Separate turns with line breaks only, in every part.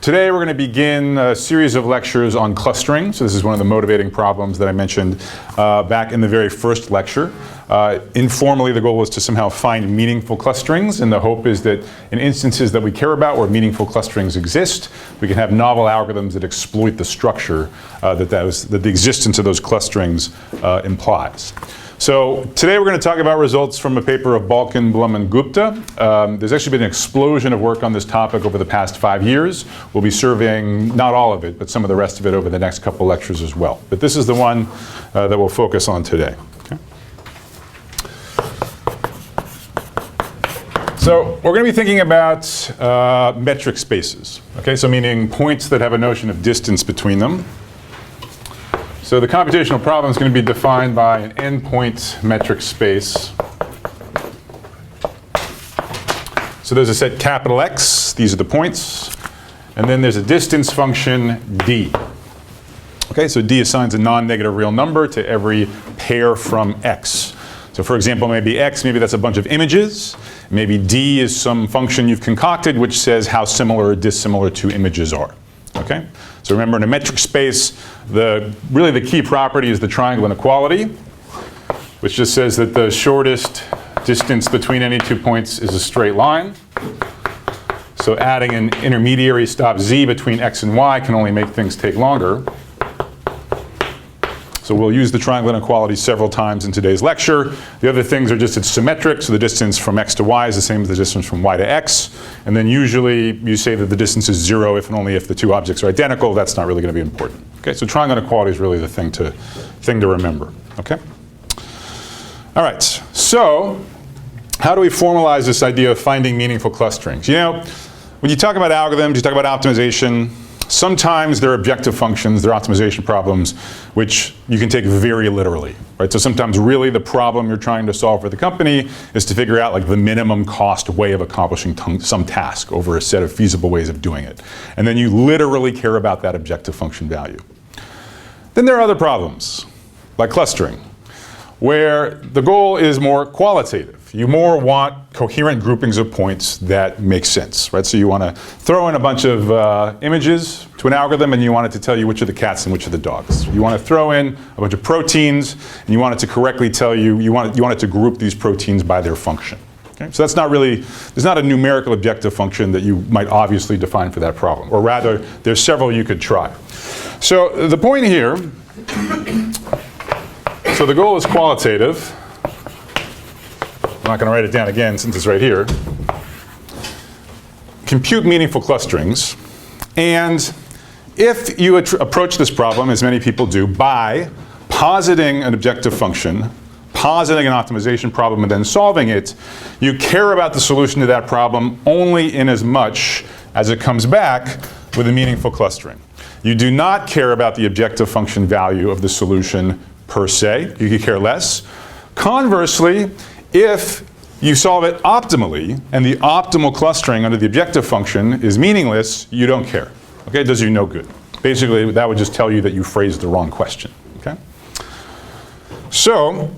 Today we're going to begin a series of lectures on clustering. So this is one of the motivating problems that I mentioned back in the very first lecture. Informally, the goal was to somehow find meaningful clusterings, and the hope is that in instances that we care about where meaningful clusterings exist, we can have novel algorithms that exploit the structure that the existence of those clusterings implies. So today we're going to talk about results from a paper of Balkin, Blum, and Gupta. There's actually been an explosion of work on this topic over the past 5 years. We'll be surveying not all of it, but some of the rest of it over the next couple lectures as well. But this is the one that we'll focus on today. Okay. So we're going to be thinking about metric spaces. Okay, so meaning points that have a notion of distance between them. So the computational problem is going to be defined by an n-point metric space. So there's a set capital X, these are the points, and then there's a distance function d. Okay, so d assigns a non-negative real number to every pair from X. So for example, maybe X, maybe that's a bunch of images. Maybe d is some function you've concocted which says how similar or dissimilar two images are. Okay? So remember, in a metric space, really the key property is the triangle inequality, which just says that the shortest distance between any 2 points is a straight line. So adding an intermediary stop z between x and y can only make things take longer. So we'll use the triangle inequality several times in today's lecture. The other things are just it's symmetric, so the distance from x to y is the same as the distance from y to x. And then usually you say that the distance is 0 if and only if the two objects are identical. That's not really going to be important. Okay, so triangle inequality is really the thing to remember. Okay? All right, so how do we formalize this idea of finding meaningful clusterings? You know, when you talk about algorithms, you talk about optimization, sometimes there are objective functions, there are optimization problems, which you can take very literally, right? So sometimes really the problem you're trying to solve for the company is to figure out like the minimum cost way of accomplishing some task over a set of feasible ways of doing it. And then you literally care about that objective function value. Then there are other problems, like clustering, where the goal is more qualitative. You more want coherent groupings of points that make sense, right? So you want to throw in a bunch of images to an algorithm and you want it to tell you which are the cats and which are the dogs. You want to throw in a bunch of proteins and you want it to correctly tell you want it to group these proteins by their function. Okay? So that's not really, there's not a numerical objective function that you might obviously define for that problem. Or rather, there's several you could try. So the point here, so the goal is qualitative. I'm not going to write it down again since it's right here. Compute meaningful clusterings. And if you approach this problem, as many people do, by positing an objective function, positing an optimization problem, and then solving it, you care about the solution to that problem only in as much as it comes back with a meaningful clustering. You do not care about the objective function value of the solution per se. You could care less. Conversely, if you solve it optimally and the optimal clustering under the objective function is meaningless, you don't care. Okay, it does you no good. Basically, that would just tell you that you phrased the wrong question. Okay? So,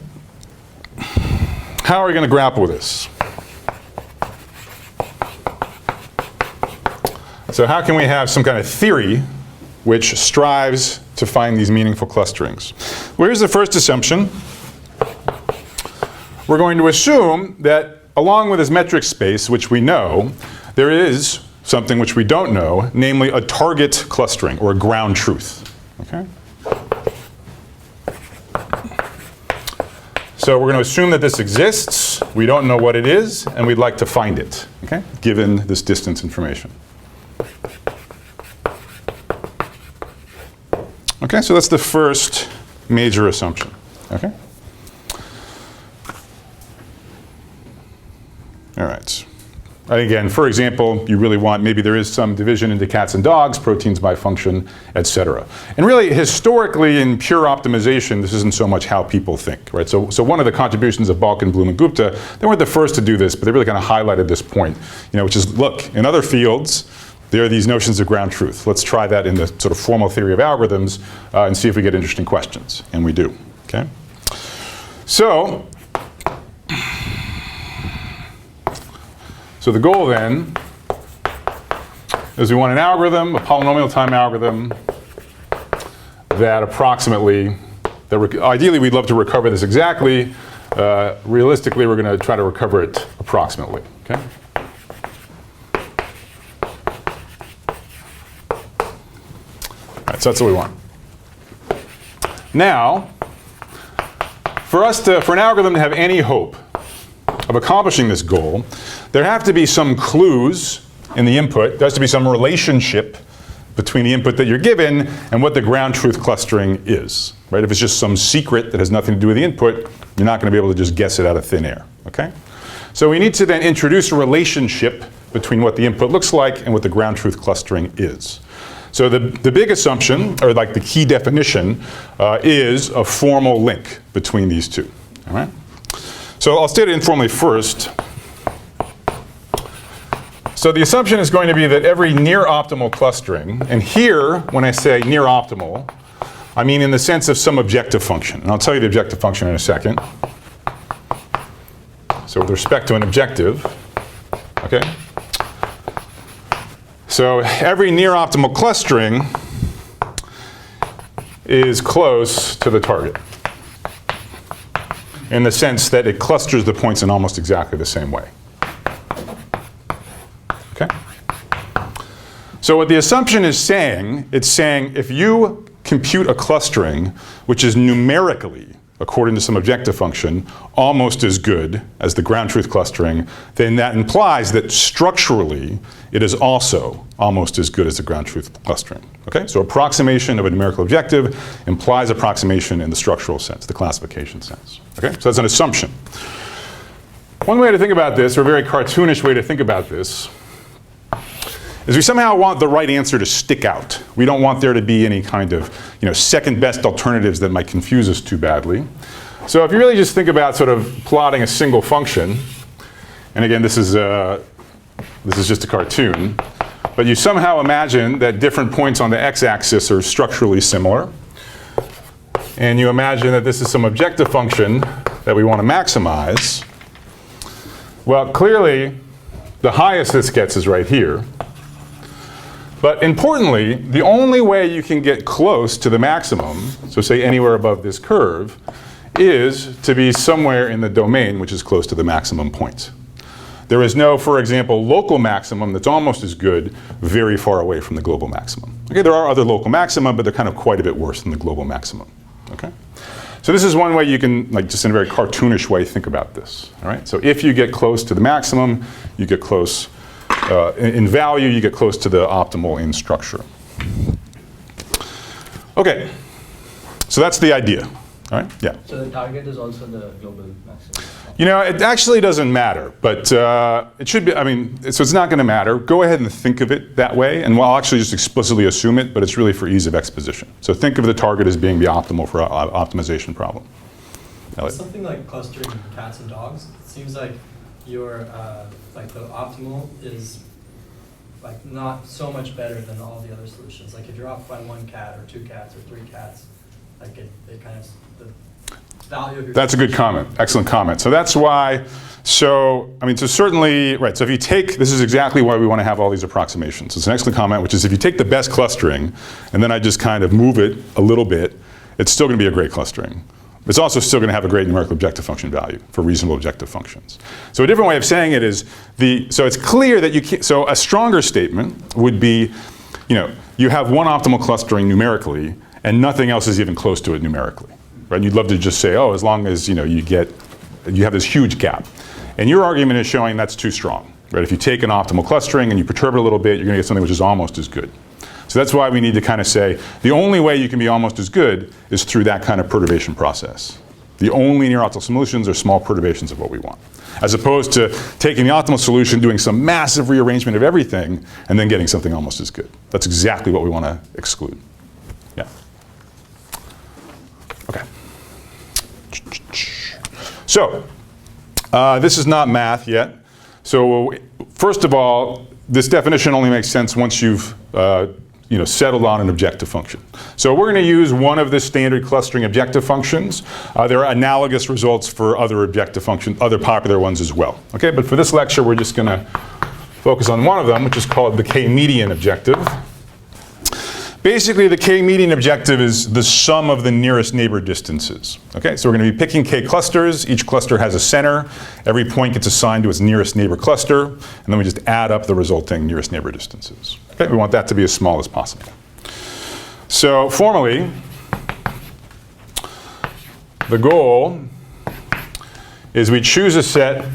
how are we going to grapple with this? So how can we have some kind of theory which strives to find these meaningful clusterings? Well, here's the first assumption. We're going to assume that along with this metric space, which we know, there is something which we don't know, namely a target clustering or a ground truth. Okay? So we're going to assume that this exists. We don't know what it is, and we'd like to find it, okay, given this distance information. Okay, so that's the first major assumption. Okay? All right. And again, for example, you really want, maybe there is some division into cats and dogs, proteins by function, et cetera. And really, historically, in pure optimization, this isn't so much how people think, right? So one of the contributions of Balkin, Blum, and Gupta, they weren't the first to do this, but they really kind of highlighted this point, which is, look, in other fields, there are these notions of ground truth. Let's try that in the sort of formal theory of algorithms and see if we get interesting questions. And we do, okay? So the goal then is we want an algorithm, a polynomial time algorithm, that approximately, ideally we'd love to recover this exactly. Realistically, we're going to try to recover it approximately. Okay? All right, so that's what we want. Now, for an algorithm to have any hope of accomplishing this goal, there have to be some clues in the input. There has to be some relationship between the input that you're given and what the ground truth clustering is. Right? If it's just some secret that has nothing to do with the input, you're not going to be able to just guess it out of thin air. Okay? So we need to then introduce a relationship between what the input looks like and what the ground truth clustering is. So the big assumption, or like the key definition, is a formal link between these two. All right? So I'll state it informally first. So the assumption is going to be that every near optimal clustering, and here, when I say near optimal, I mean in the sense of some objective function. And I'll tell you the objective function in a second. So with respect to an objective, okay? So every near optimal clustering is close to the target in the sense that it clusters the points in almost exactly the same way. Okay? So what the assumption is saying, it's saying if you compute a clustering which is numerically, according to some objective function, almost as good as the ground truth clustering, then that implies that structurally it is also almost as good as the ground truth clustering. Okay? So approximation of a numerical objective implies approximation in the structural sense, the classification sense. Okay? So that's an assumption. One way to think about this, or a very cartoonish way to think about this, is we somehow want the right answer to stick out. We don't want there to be any kind of second best alternatives that might confuse us too badly. So if you really just think about sort of plotting a single function, and again this is just a cartoon, but you somehow imagine that different points on the x-axis are structurally similar, and you imagine that this is some objective function that we want to maximize. Well, clearly the highest this gets is right here. But importantly, the only way you can get close to the maximum, so say anywhere above this curve, is to be somewhere in the domain which is close to the maximum point. There is no, for example, local maximum that's almost as good very far away from the global maximum. Okay, there are other local maxima, but they're kind of quite a bit worse than the global maximum. Okay? So this is one way you can, just in a very cartoonish way, think about this. All right? So if you get close to the maximum, you get close in value, you get close to the optimal in structure. Okay, so that's the idea. All right? Yeah.
So the target is also the global maximum.
It actually doesn't matter, but it should be. So it's not going to matter. Go ahead and think of it that way, and I'll actually just explicitly assume it, but it's really for ease of exposition. So think of the target as being the optimal for an optimization problem. Elliot.
Something like clustering cats and dogs. It seems like your the optimal is not so much better than all the other solutions. Like if you're off by 1 cat or 2 cats or 3 cats, it kind of the value of your.
That's a good comment. Excellent comment. So that's why. So certainly right. So if you take, this is exactly why we want to have all these approximations. It's an excellent comment, which is if you take the best clustering and then I just kind of move it a little bit, it's still going to be a great clustering. It's also still going to have a great numerical objective function value for reasonable objective functions. So a different way of saying it is so it's clear that you can't, so a stronger statement would be, you have one optimal clustering numerically and nothing else is even close to it numerically, right? And you'd love to just say, oh, as long as, you have this huge gap. And your argument is showing that's too strong, right? If you take an optimal clustering and you perturb it a little bit, you're going to get something which is almost as good. So that's why we need to kind of say the only way you can be almost as good is through that kind of perturbation process. The only near optimal solutions are small perturbations of what we want. As opposed to taking the optimal solution, doing some massive rearrangement of everything, and then getting something almost as good. That's exactly what we want to exclude. Yeah. Okay. So, this is not math yet. So, first of all, this definition only makes sense once you've settled on an objective function. So we're going to use one of the standard clustering objective functions. There are analogous results for other objective functions, other popular ones as well. Okay, but for this lecture, we're just going to focus on one of them, which is called the k-median objective. Basically, the k-median objective is the sum of the nearest neighbor distances. Okay, so we're going to be picking k-clusters. Each cluster has a center. Every point gets assigned to its nearest neighbor cluster, and then we just add up the resulting nearest neighbor distances. Okay, we want that to be as small as possible. So formally, the goal is we choose a set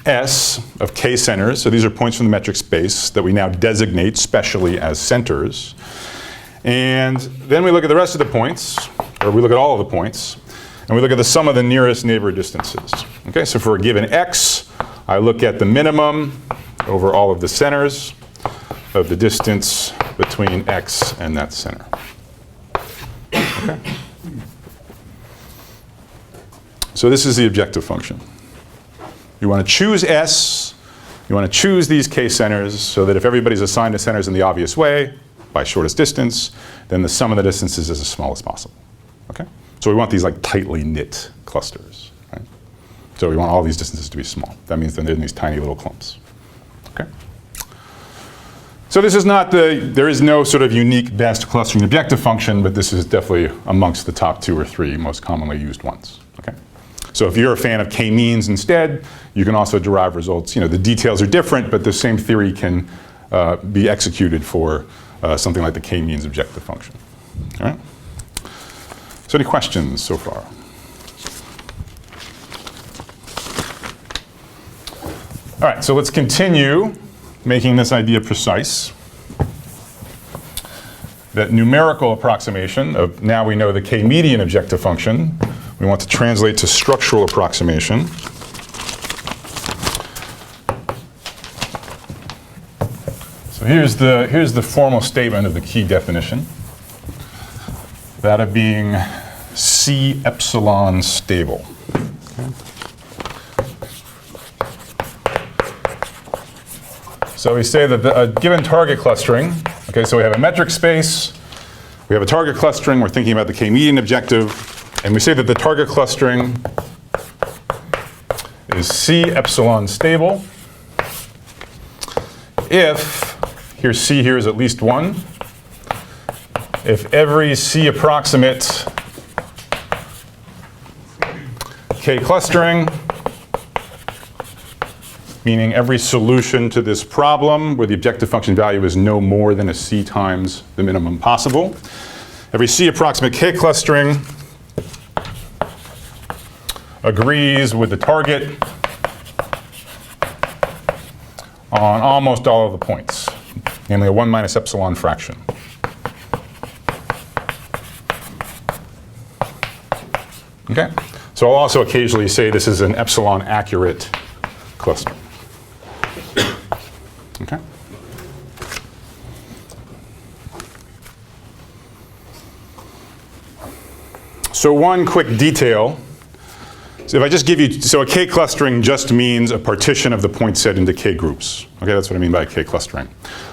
S of k centers. So these are points from the metric space that we now designate specially as centers. And then we look at the rest of the points, or we look at all of the points, and we look at the sum of the nearest neighbor distances. Okay, so for a given x, I look at the minimum over all of the centers of the distance between x and that center. Okay. So this is the objective function. You want to choose S, you want to choose these k centers so that if everybody's assigned to centers in the obvious way, by shortest distance, then the sum of the distances is as small as possible. Okay? So we want these like tightly knit clusters. Right? So we want all these distances to be small. That means they're in these tiny little clumps. Okay? So this is not there is no sort of unique best clustering objective function, but this is definitely amongst the top 2 or 3 most commonly used ones. Okay? So if you're a fan of k-means instead, you can also derive results. You know, the details are different, but the same theory can be executed for something like the k-means objective function. All right? So any questions so far? All right, so let's continue making this idea precise. That numerical approximation of now we know the k-median objective function. We want to translate to structural approximation. So here's the formal statement of the key definition. That of being C epsilon stable. Okay. So we say that a given target clustering, okay, so we have a metric space, we have a target clustering, we're thinking about the k-median objective. And we say that the target clustering is C epsilon stable if, C here is at least 1, if every C approximate k clustering, meaning every solution to this problem where the objective function value is no more than a C times the minimum possible, every C approximate k clustering agrees with the target on almost all of the points, namely a 1 minus epsilon fraction. Okay? So I'll also occasionally say this is an epsilon accurate cluster. Okay? So one quick detail. So if I just give you, so a k clustering just means a partition of the point set into k groups. Okay, that's what I mean by k clustering.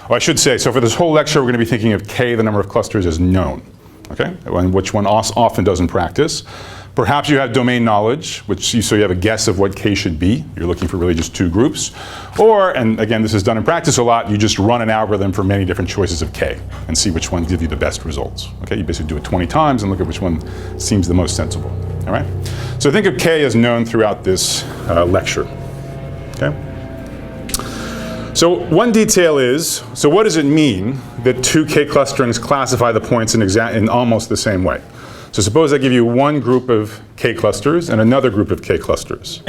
Oh, I should say, so for this whole lecture, we're going to be thinking of k, the number of clusters, as known. Okay, which one often does in practice. Perhaps you have domain knowledge, so you have a guess of what k should be. You're looking for really just 2 groups. Or, and again, this is done in practice a lot, you just run an algorithm for many different choices of k and see which ones give you the best results. Okay, you basically do it 20 times and look at which one seems the most sensible. All right? So think of k as known throughout this lecture. Okay? So one detail is, so what does it mean that 2 k clusterings classify the points in almost the same way? So suppose I give you one group of k clusters and another group of k clusters.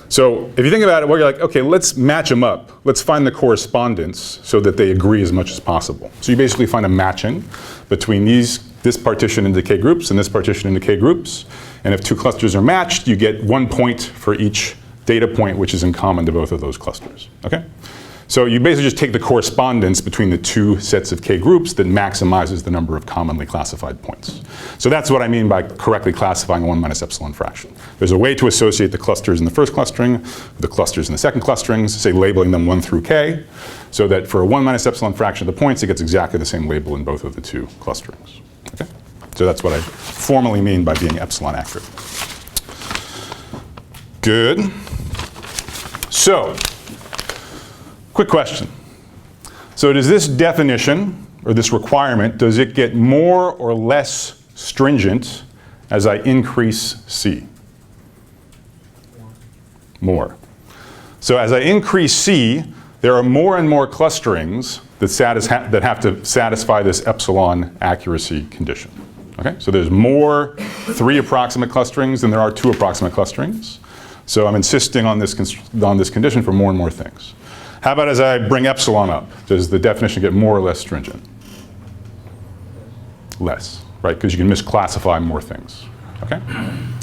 So if you think about it, well, you're like, okay, let's match them up. Let's find the correspondence so that they agree as much as possible. So you basically find a matching between this partition into k groups and this partition into k groups. And if 2 clusters are matched, you get 1 point for each data point which is in common to both of those clusters. Okay? So you basically just take the correspondence between the 2 sets of k groups that maximizes the number of commonly classified points. So that's what I mean by correctly classifying a 1 minus epsilon fraction. There's a way to associate the clusters in the first clustering with the clusters in the second clusterings, say labeling them 1 through k, so that for a 1 minus epsilon fraction of the points, it gets exactly the same label in both of the 2 clusterings. Okay? So that's what I formally mean by being epsilon accurate. Good. So Quick question. So does this definition, or this requirement, does it get more or less stringent as I increase C? More. So as I increase C, there are more and more clusterings that have to satisfy this epsilon accuracy condition. Okay? So there's more 3 approximate clusterings than there are 2 approximate clusterings. So I'm insisting on this condition for more and more things. How about as I bring epsilon up? Does the definition get more or less stringent? Less, right? Because you can misclassify more things. Okay?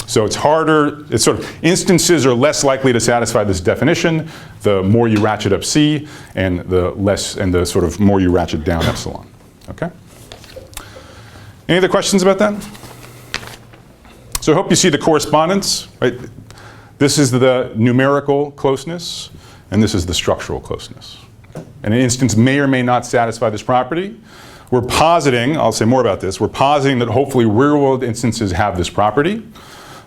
So it's harder, it's sort of, instances are less likely to satisfy this definition the more you ratchet up C and the sort of more you ratchet down epsilon. Okay? Any other questions about that? So I hope you see the correspondence, right? This is the numerical closeness, and this is the structural closeness. And an instance may or may not satisfy this property. We're positing, I'll say more about this, we're positing that hopefully real-world instances have this property,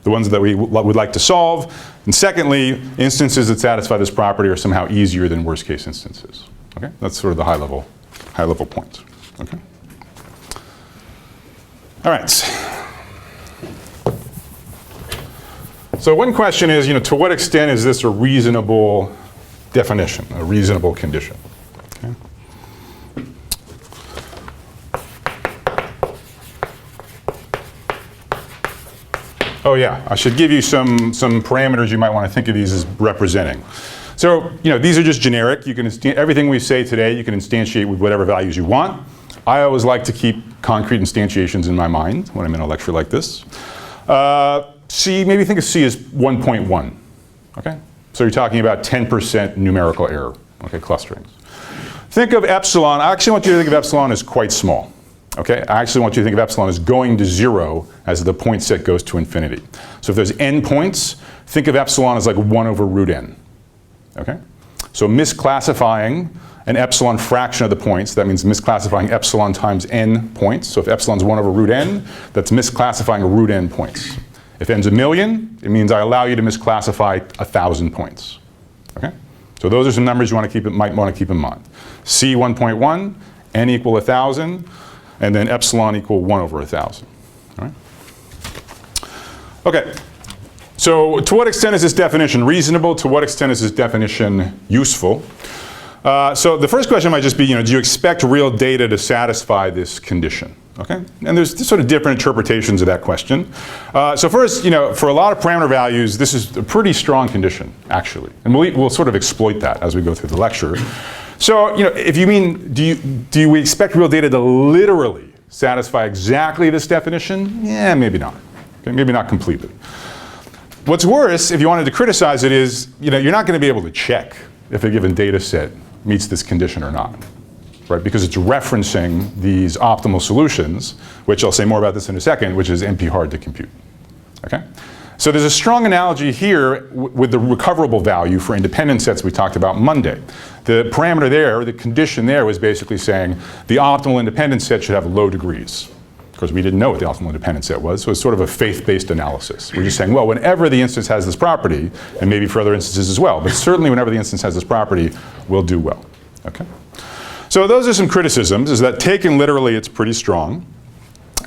the ones that we would like to solve. And secondly, instances that satisfy this property are somehow easier than worst-case instances. Okay? That's sort of the high-level point. Okay? All right. So one question is, to what extent is this a reasonable definition, a reasonable condition? Okay. Oh yeah, I should give you some parameters you might want to think of these as representing. So, these are just generic. You can everything we say today, you can instantiate with whatever values you want. I always like to keep concrete instantiations in my mind when I'm in a lecture like this. C, maybe think of C as 1.1. Okay? So you're talking about 10% numerical error. Okay, clusterings. Think of epsilon. I actually want you to think of epsilon as quite small. Okay? I actually want you to think of epsilon as going to 0 as the point set goes to infinity. So if there's n points, think of epsilon as like 1 over root n. Okay? So misclassifying an epsilon fraction of the points, that means misclassifying epsilon times n points. So if epsilon's 1 over root n, that's misclassifying root n points. If n's 1,000,000, it means I allow you to misclassify 1,000 points. Okay? So those are some numbers you might want to keep in mind. C 1.1, n equal 1,000, and then epsilon equal 1 over 1,000. All right? Okay. So to what extent is this definition reasonable? To what extent is this definition useful? So the first question might just be, do you expect real data to satisfy this condition? Okay? And there's sort of different interpretations of that question. So first, for a lot of parameter values, this is a pretty strong condition, actually. And we'll sort of exploit that as we go through the lecture. So, if you mean, do we expect real data to literally satisfy exactly this definition? Yeah, maybe not. Okay? Maybe not completely. What's worse, if you wanted to criticize it, is you're not going to be able to check if a given data set meets this condition or not, right? Because it's referencing these optimal solutions, which I'll say more about this in a second, which is NP hard to compute. Okay? So there's a strong analogy here with the recoverable value for independent sets we talked about Monday. The parameter there, the condition there, was basically saying the optimal independent set should have low degrees. Of course, we didn't know what the optimal independent set was, so it's sort of a faith-based analysis. We're just saying, well, whenever the instance has this property, and maybe for other instances as well, but certainly whenever the instance has this property, we'll do well. Okay? So those are some criticisms, is that taken literally, it's pretty strong,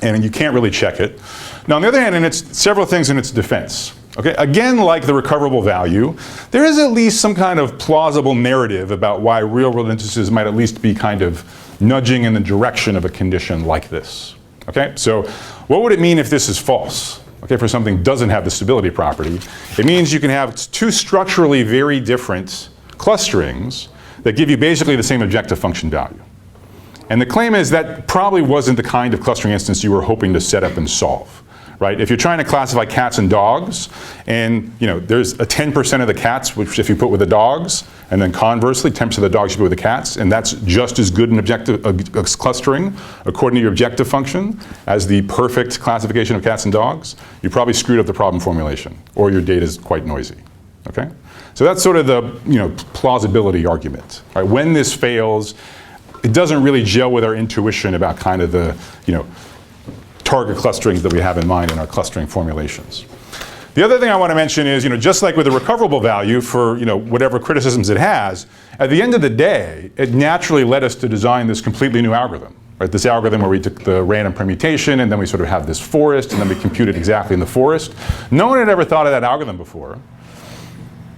and you can't really check it. Now, on the other hand, and it's several things in its defense. Okay? Again, like the recoverable value, there is at least some kind of plausible narrative about why real-world instances might at least be kind of nudging in the direction of a condition like this. Okay, so what would it mean if this is false? Okay, for something doesn't have the stability property, it means you can have 2 structurally very different clusterings that give you basically the same objective function value. And the claim is that probably wasn't the kind of clustering instance you were hoping to set up and solve. Right? If you're trying to classify cats and dogs, and there's a 10% of the cats, which if you put with the dogs, and then conversely, 10% of the dogs you put with the cats, and that's just as good an objective clustering according to your objective function as the perfect classification of cats and dogs, you probably screwed up the problem formulation, or your data is quite noisy. Okay? So that's sort of the plausibility argument. Right? When this fails, it doesn't really gel with our intuition about kind of the target clusterings that we have in mind in our clustering formulations. The other thing I want to mention is, just like with the recoverable value for, whatever criticisms it has, at the end of the day, it naturally led us to design this completely new algorithm. Right? This algorithm where we took the random permutation and then we sort of have this forest and then we computed exactly in the forest. No one had ever thought of that algorithm before.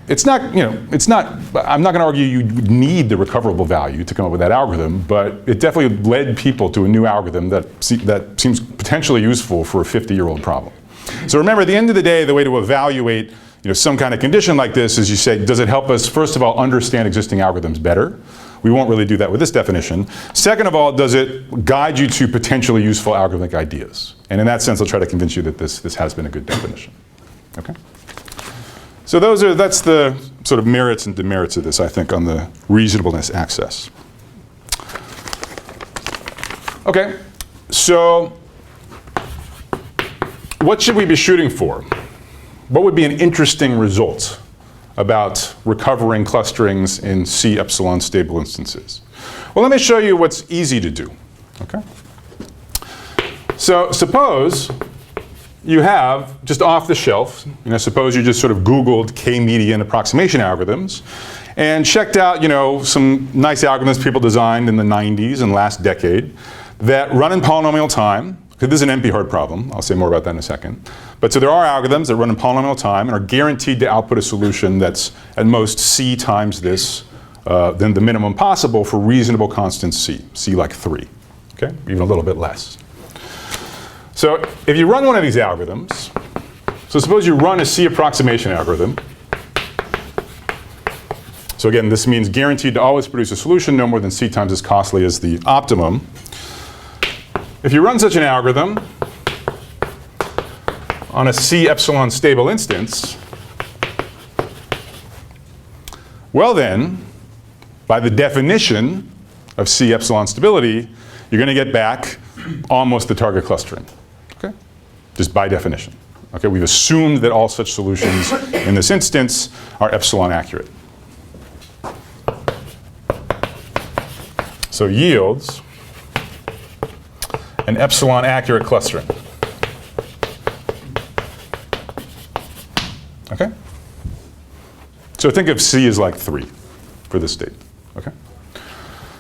It's not, I'm not going to argue you need the recoverable value to come up with that algorithm, but it definitely led people to a new algorithm that seems potentially useful for a 50-year-old problem. So remember, at the end of the day, the way to evaluate some kind of condition like this is you say, does it help us, first of all, understand existing algorithms better? We won't really do that with this definition. Second of all, does it guide you to potentially useful algorithmic ideas? And in that sense, I'll try to convince you that this has been a good definition. Okay? So that's the sort of merits and demerits of this, I think, on the reasonableness axis. Okay, so what should we be shooting for? What would be an interesting result about recovering clusterings in C epsilon stable instances? Well, let me show you what's easy to do. Okay? So suppose you have, just off the shelf, suppose you just sort of Googled K-median approximation algorithms and checked out, some nice algorithms people designed in the 90s and last decade that run in polynomial time. This is an NP-hard problem. I'll say more about that in a second. But so there are algorithms that run in polynomial time and are guaranteed to output a solution that's at most C times this, than the minimum possible for reasonable constant C like 3, okay? Even a little bit less. So if you run one of these algorithms, so suppose you run a C approximation algorithm. So again, this means guaranteed to always produce a solution no more than C times as costly as the optimum. If you run such an algorithm on a C epsilon stable instance, well then, by the definition of C epsilon stability, you're going to get back almost the target clustering, okay? Just by definition. Okay, we've assumed that all such solutions in this instance are epsilon accurate. So yields an epsilon accurate clustering. Okay? So think of C as like 3 for this state. Okay?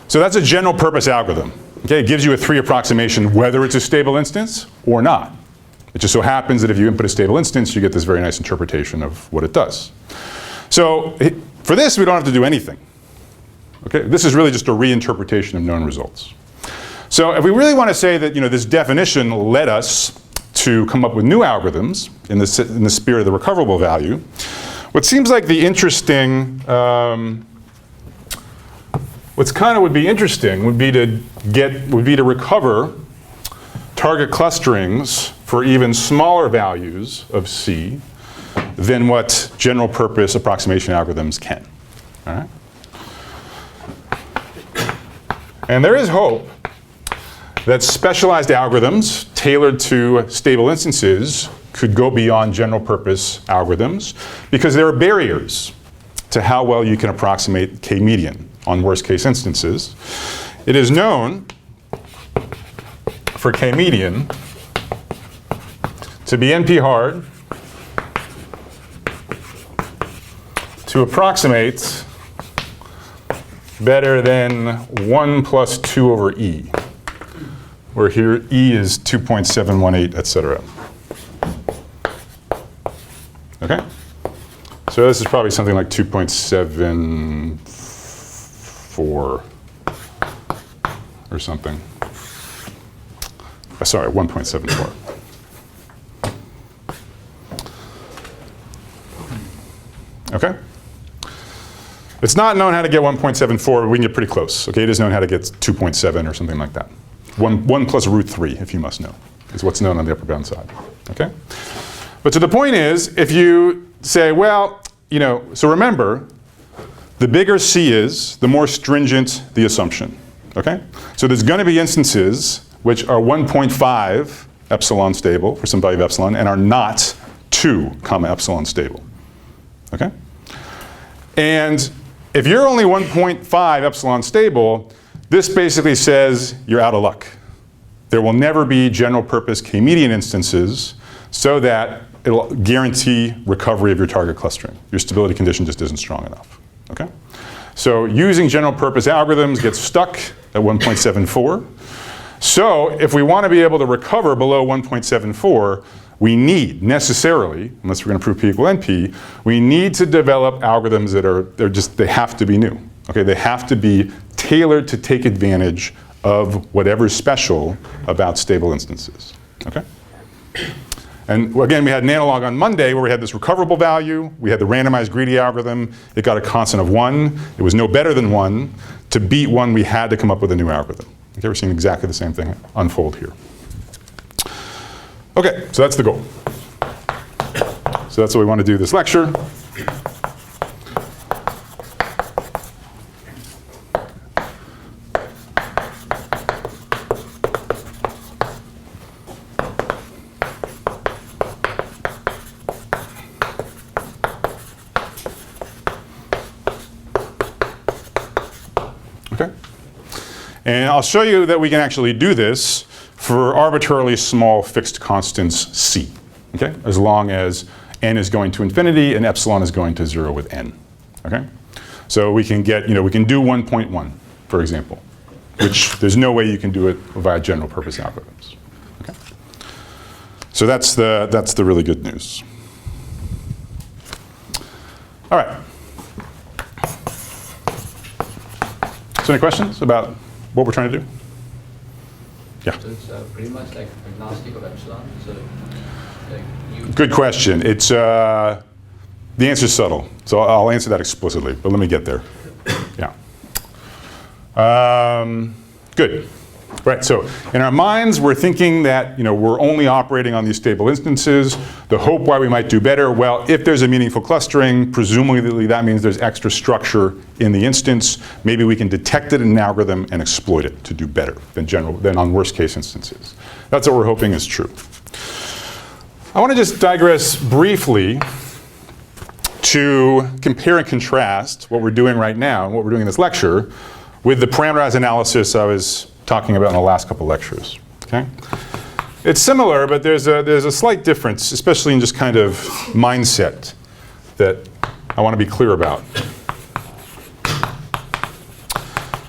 So that's a general purpose algorithm. Okay? It gives you a 3 approximation whether it's a stable instance or not. It just so happens that if you input a stable instance, you get this very nice interpretation of what it does. So for this, we don't have to do anything. Okay? This is really just a reinterpretation of known results. So if we really want to say that this definition led us to come up with new algorithms in the spirit of the recoverable value, what seems like the interesting, what's kind of would be interesting would be to recover target clusterings for even smaller values of C than what general purpose approximation algorithms can. All right? And there is hope that specialized algorithms tailored to stable instances could go beyond general purpose algorithms because there are barriers to how well you can approximate K-median on worst case instances. It is known for K-median to be NP-hard to approximate better than 1 plus 2 over E, where here E is 2.718, et cetera. Okay? So this is probably something like 2.74 or something. Sorry, 1.74. Okay? It's not known how to get 1.74, but we can get pretty close. Okay, it is known how to get 2.7 or something like that. 1 plus root 3, if you must know, is what's known on the upper bound side. Okay? But so the point is, if you say, well, so remember, the bigger C is, the more stringent the assumption. Okay? So there's going to be instances which are 1.5 epsilon stable for some value of epsilon and are not 2 comma epsilon stable. Okay? And if you're only 1.5 epsilon stable, this basically says you're out of luck. There will never be general purpose K-median instances so that it'll guarantee recovery of your target clustering. Your stability condition just isn't strong enough, okay? So using general purpose algorithms gets stuck at 1.74. So if we want to be able to recover below 1.74, we need necessarily, unless we're going to prove P equal NP, we need to develop algorithms that they have to be new. Okay, they have to be tailored to take advantage of whatever's special about stable instances. Okay? And again, we had an analog on Monday where we had this recoverable value. We had the randomized greedy algorithm. It got a constant of 1. It was no better than 1. To beat 1, we had to come up with a new algorithm. Okay, we're seeing exactly the same thing unfold here. Okay, so that's the goal. So that's what we want to do this lecture. Okay. And I'll show you that we can actually do this for arbitrarily small fixed constants c, okay? As long as n is going to infinity and epsilon is going to 0 with n, okay? So we can get, we can do 1.1, for example, which there's no way you can do it via general purpose algorithms, okay? So that's the really good news. All right. So any questions about what we're trying to do? Yeah.
So it's pretty much like agnostic of epsilon. So like you.
Good question. It's the answer is subtle, so I'll answer that explicitly. But let me get there. Yeah. Good. Right. So in our minds, we're thinking that we're only operating on these stable instances. The hope why we might do better. Well, if there's a meaningful clustering, presumably that means there's extra structure in the instance. Maybe we can detect it in an algorithm and exploit it to do better than on worst case instances. That's what we're hoping is true. I want to just digress briefly to compare and contrast what we're doing right now and what we're doing in this lecture with the parameterized analysis I was talking about in the last couple lectures. Okay? It's similar, but there's a slight difference, especially in just kind of mindset that I want to be clear about.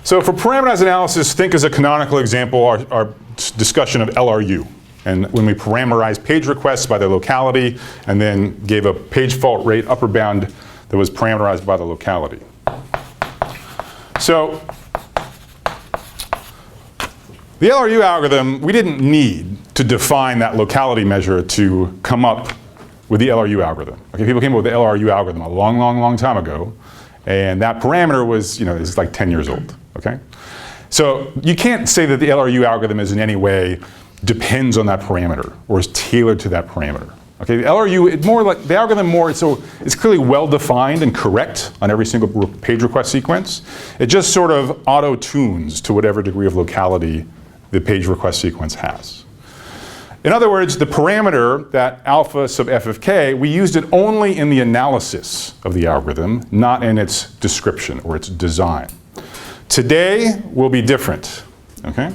So for parameterized analysis, think as a canonical example our discussion of LRU. And when we parameterized page requests by their locality and then gave a page fault rate upper bound that was parameterized by the locality. So the LRU algorithm, we didn't need to define that locality measure to come up with the LRU algorithm. Okay, people came up with the LRU algorithm a long, long, long time ago, and that parameter was, is like 10 years old. Okay, so you can't say that the LRU algorithm is in any way depends on that parameter or is tailored to that parameter. Okay, the LRU, it's more like the algorithm it's clearly well defined and correct on every single page request sequence. It just sort of auto-tunes to whatever degree of locality the page request sequence has. In other words, the parameter, that alpha sub f of k, we used it only in the analysis of the algorithm, not in its description or its design. Today will be different, okay?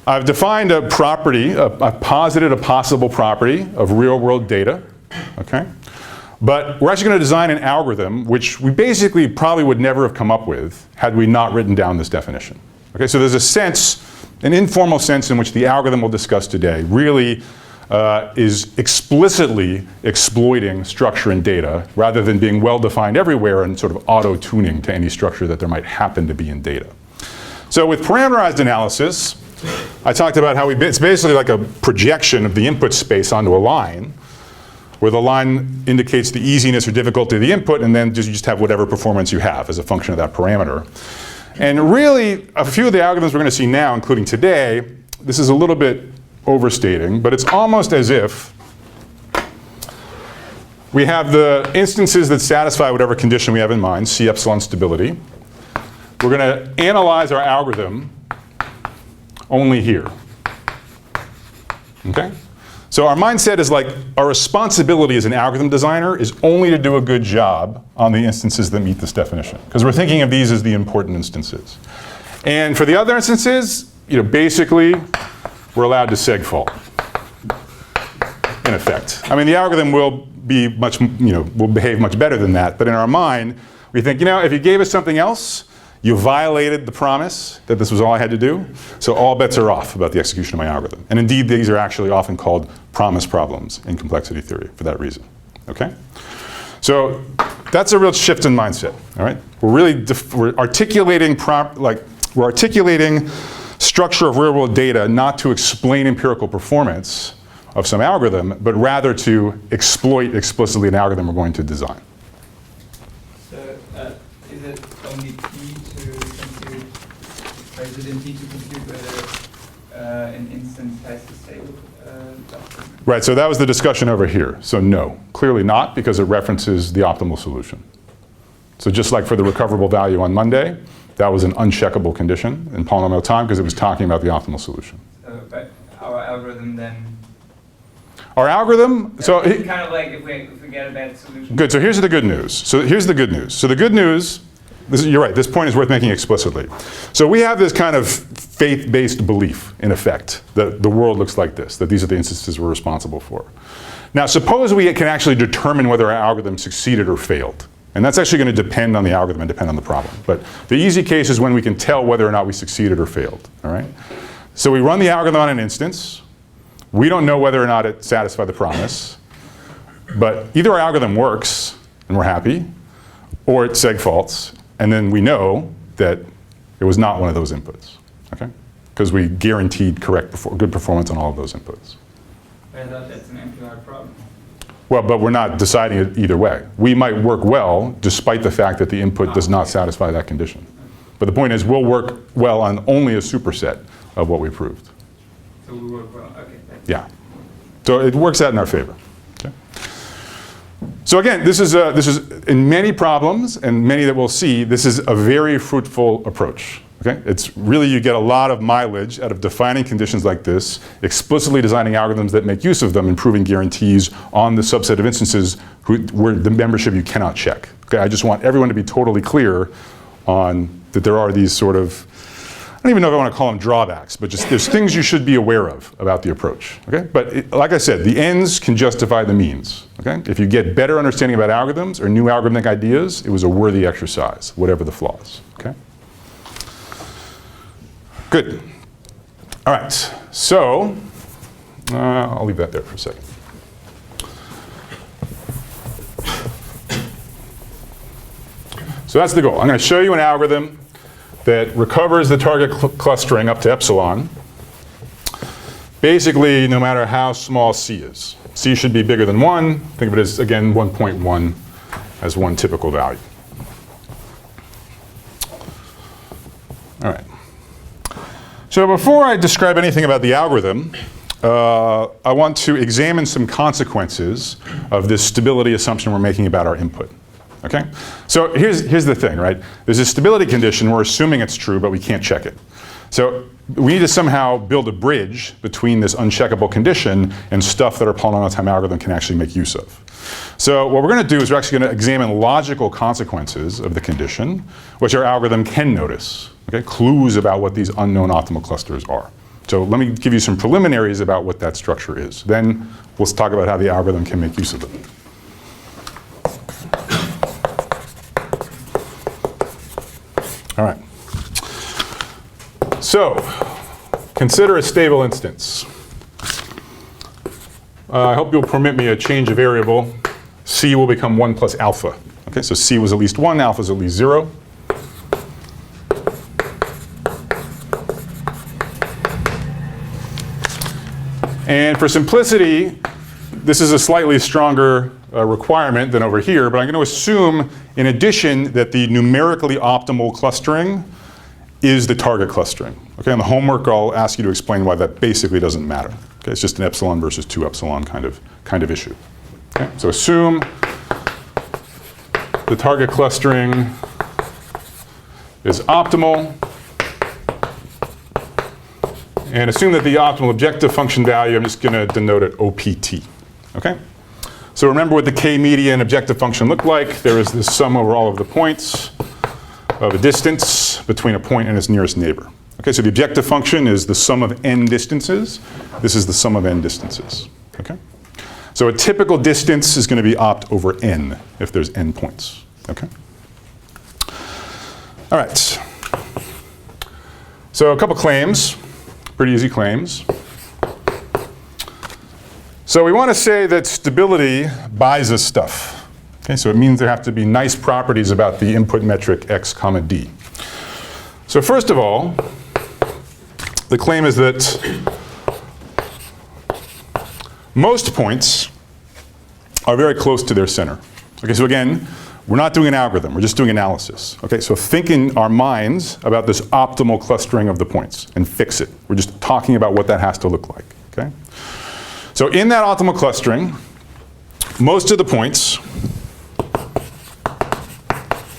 I've defined a property, I've posited a possible property of real world data, okay? But we're actually going to design an algorithm which we basically probably would never have come up with had we not written down this definition. Okay, so there's a sense, an informal sense in which the algorithm we'll discuss today really is explicitly exploiting structure in data rather than being well defined everywhere and sort of auto-tuning to any structure that there might happen to be in data. So with parameterized analysis, I talked about how it's basically like a projection of the input space onto a line, where the line indicates the easiness or difficulty of the input, and then you just have whatever performance you have as a function of that parameter. And really, a few of the algorithms we're going to see now, including today, this is a little bit overstating, but it's almost as if we have the instances that satisfy whatever condition we have in mind, C epsilon stability. We're going to analyze our algorithm only here. Okay? So our mindset is like, our responsibility as an algorithm designer is only to do a good job on the instances that meet this definition. Because we're thinking of these as the important instances. And for the other instances, basically, we're allowed to segfault. in effect. I mean, the algorithm will be much, will behave much better than that. But in our mind, we think, if you gave us something else, you violated the promise that this was all I had to do. So all bets are off about the execution of my algorithm. And indeed, these are actually often called promise problems in complexity theory for that reason. Okay? So that's a real shift in mindset. All right? We're articulating we're articulating structure of real-world data not to explain empirical performance of some algorithm, but rather to exploit explicitly an algorithm we're going to design.
So is it only P to compute, or is it in P to compute whether an instance has a stable cluster?
Right, so that was the discussion over here. So no, clearly not, because it references the optimal solution. So just like for the recoverable value on Monday, that was an uncheckable condition in polynomial time because it was talking about the optimal solution.
But our algorithm then,
Our algorithm, so
it's kind of like if we get a bad solution.
good, so here's the good news. So here's the good news. So the good news, you're right, this point is worth making explicitly. So we have this kind of faith-based belief, in effect, that the world looks like this, that these are the instances we're responsible for. Now suppose we can actually determine whether our algorithm succeeded or failed. And that's actually going to depend on the algorithm and depend on the problem. But the easy case is when we can tell whether or not we succeeded or failed, all right? So we run the algorithm on an instance. We don't know whether or not it satisfied the promise. But either our algorithm works, and we're happy, or it seg faults, and then we know that it was not one of those inputs, okay? Because we guaranteed good performance on all of those inputs.
I thought that's an NPR problem.
Well, but we're not deciding it either way. We might work well despite the fact that the input does not satisfy that condition. But the point is we'll work well on only a superset of what we proved.
So we work well, okay.
Yeah. So it works out in our favor. Okay. So again, this is in many problems and many that we'll see, this is a very fruitful approach. Okay? It's really, you get a lot of mileage out of defining conditions like this, explicitly designing algorithms that make use of them, and proving guarantees on the subset of instances where the membership you cannot check. Okay? I just want everyone to be totally clear on that there are these sort of, I don't even know if I want to call them drawbacks, but just there's things you should be aware of about the approach. Okay? But like I said, the ends can justify the means. Okay? If you get better understanding about algorithms or new algorithmic ideas, it was a worthy exercise, whatever the flaws. Okay? Good. All right, so I'll leave that there for a second. So that's the goal. I'm going to show you an algorithm that recovers the target clustering up to epsilon. Basically, no matter how small C is. C should be bigger than 1. Think of it as, again, 1.1 as one typical value. All right. So before I describe anything about the algorithm, I want to examine some consequences of this stability assumption we're making about our input. Okay? So here's the thing, right? There's a stability condition. We're assuming it's true, but we can't check it. So we need to somehow build a bridge between this uncheckable condition and stuff that our polynomial time algorithm can actually make use of. So what we're going to do is we're actually going to examine logical consequences of the condition, which our algorithm can notice. Okay? Clues about what these unknown optimal clusters are. So let me give you some preliminaries about what that structure is. Then we'll talk about how the algorithm can make use of them. All right. So consider a stable instance. I hope you'll permit me a change of variable. C will become 1 plus alpha. Okay, so C was at least 1, alpha is at least 0. And for simplicity, this is a slightly stronger requirement than over here, but I'm going to assume, in addition, that the numerically optimal clustering is the target clustering. Okay, in the homework, I'll ask you to explain why that basically doesn't matter. Okay, it's just an epsilon versus 2 epsilon kind of issue. Okay, so assume the target clustering is optimal. And assume that the optimal objective function value, I'm just going to denote it OPT. Okay? So remember what the k-median objective function looked like. There is this sum over all of the points of a distance between a point and its nearest neighbor. Okay, so the objective function is the sum of n distances. This is the sum of n distances. Okay? So a typical distance is going to be opt over n if there's n points. Okay? All right. So a couple claims, pretty easy claims. So we want to say that stability buys us stuff. Okay, so it means there have to be nice properties about the input metric x comma d. So first of all, the claim is that most points are very close to their center. Okay, so again, we're not doing an algorithm, we're just doing analysis. Okay, so think in our minds about this optimal clustering of the points and fix it. We're just talking about what that has to look like. Okay? So in that optimal clustering, most of the points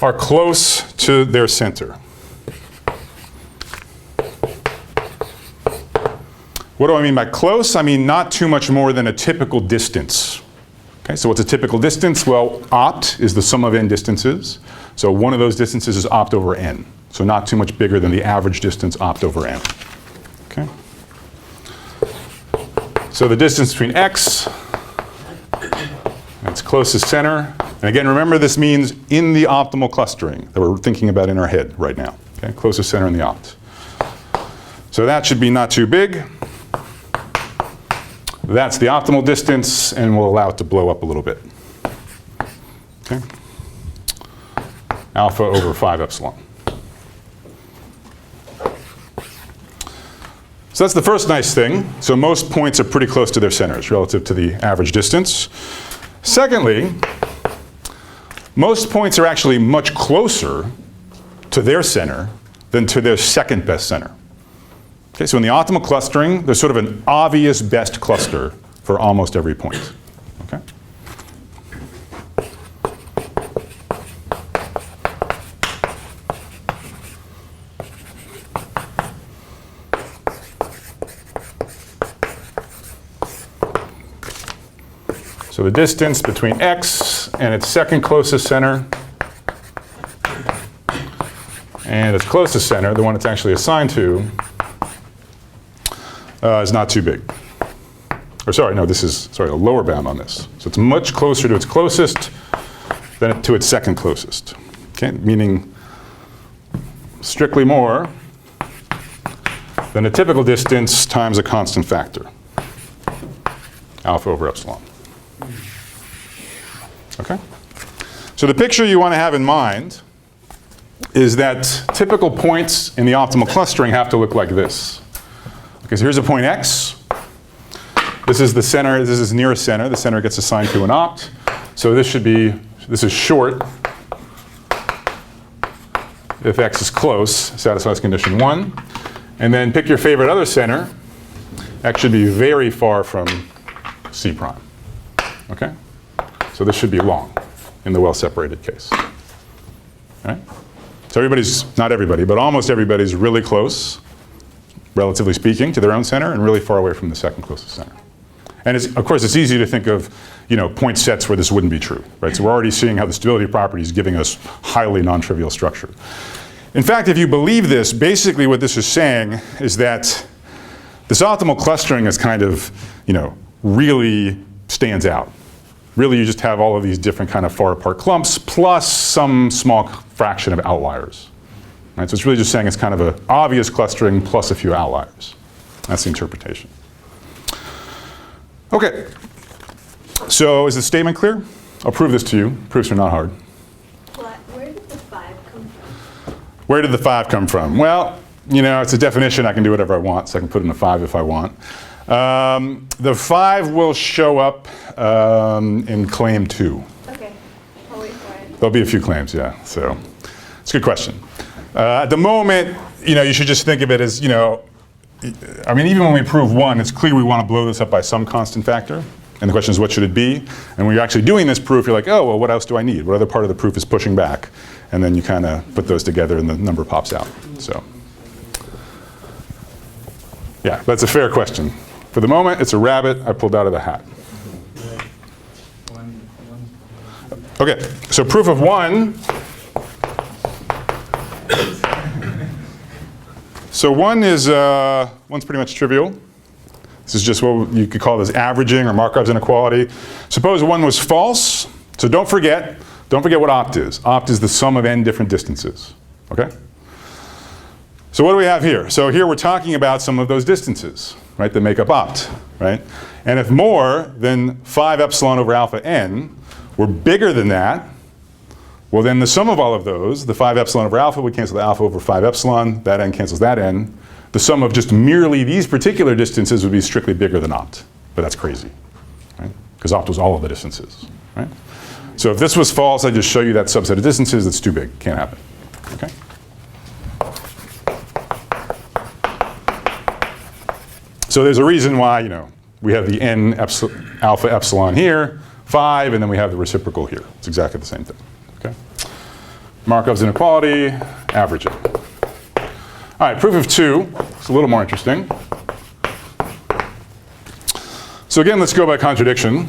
are close to their center. What do I mean by close? I mean not too much more than a typical distance. Okay, so what's a typical distance? Well, opt is the sum of n distances. So one of those distances is opt over n. So not too much bigger than the average distance opt over n. Okay? So the distance between x and its closest center. And again, remember this means in the optimal clustering that we're thinking about in our head right now. Okay? Closest center in the opt. So that should be not too big. That's the optimal distance, and we'll allow it to blow up a little bit. Okay? Alpha over 5 epsilon. So that's the first nice thing. So most points are pretty close to their centers relative to the average distance. Secondly, most points are actually much closer to their center than to their second best center. Okay, so in the optimal clustering, there's sort of an obvious best cluster for almost every point. Okay? So the distance between x and its second closest center and its closest center, the one it's actually assigned to, is not too big. Or sorry, no, this is, sorry, a lower bound on this. So it's much closer to its closest than to its second closest. Okay, meaning strictly more than a typical distance times a constant factor, alpha over epsilon. Okay? So the picture you want to have in mind is that typical points in the optimal clustering have to look like this. Okay, so here's a point x. This is the center, this is nearest center. The center gets assigned to an opt. So this should be, this is short if x is close, satisfies condition 1. And then pick your favorite other center. X should be very far from C prime. Okay? So this should be long in the well-separated case. All right? So everybody's, not everybody, but almost everybody's really close, relatively speaking, to their own center and really far away from the second closest center. And it's, of course, it's easy to think of, you know, point sets where this wouldn't be true, right? So we're already seeing how the stability property is giving us highly non-trivial structure. In fact, if you believe this, basically what this is saying is that this optimal clustering is kind of, you know, really stands out. Really, you just have all of these different kind of far apart clumps plus some small fraction of outliers. Right? So it's really just saying it's kind of an obvious clustering plus a few outliers. That's the interpretation. Okay. So is the statement clear? I'll prove this to you. Proofs are not hard.
Where did the 5 come from?
Where did the 5 come from? Well, you know, it's a definition. I can do whatever I want, so I can put in a 5 if I want. The 5 will show up in claim 2.
Okay, I'll wait for it.
There'll be a few claims, yeah. So it's a good question. At the moment, you know, you should just think of it as, you know, I mean, even when we prove 1, it's clear we want to blow this up by some constant factor. And the question is, what should it be? And when you're actually doing this proof, you're like, oh, well, what else do I need? What other part of the proof is pushing back? And then you kind of put those together and the number pops out. So yeah, that's a fair question. For the moment, it's a rabbit I pulled out of the hat. Okay, so proof of 1. So 1 is, 1's pretty much trivial. This is just what you could call this averaging or Markov's inequality. Suppose one was false. So don't forget what opt is. Opt is the sum of n different distances, okay? So what do we have here? So here we're talking about some of those distances, right, that make up opt, right? And if more than 5 epsilon over alpha n were bigger than that, well then the sum of all of those, the 5 epsilon over alpha would cancel the alpha over 5 epsilon, that n cancels that n. The sum of just merely these particular distances would be strictly bigger than opt, but that's crazy, right? Because opt was all of the distances, right? So if this was false, I'd just show you that subset of distances. That's too big, can't happen, okay? So there's a reason why, we have the n alpha epsilon here, 5, and then we have the reciprocal here. It's exactly the same thing, okay? Markov's inequality, averaging. All right, proof of 2, it's a little more interesting. So again, let's go by contradiction.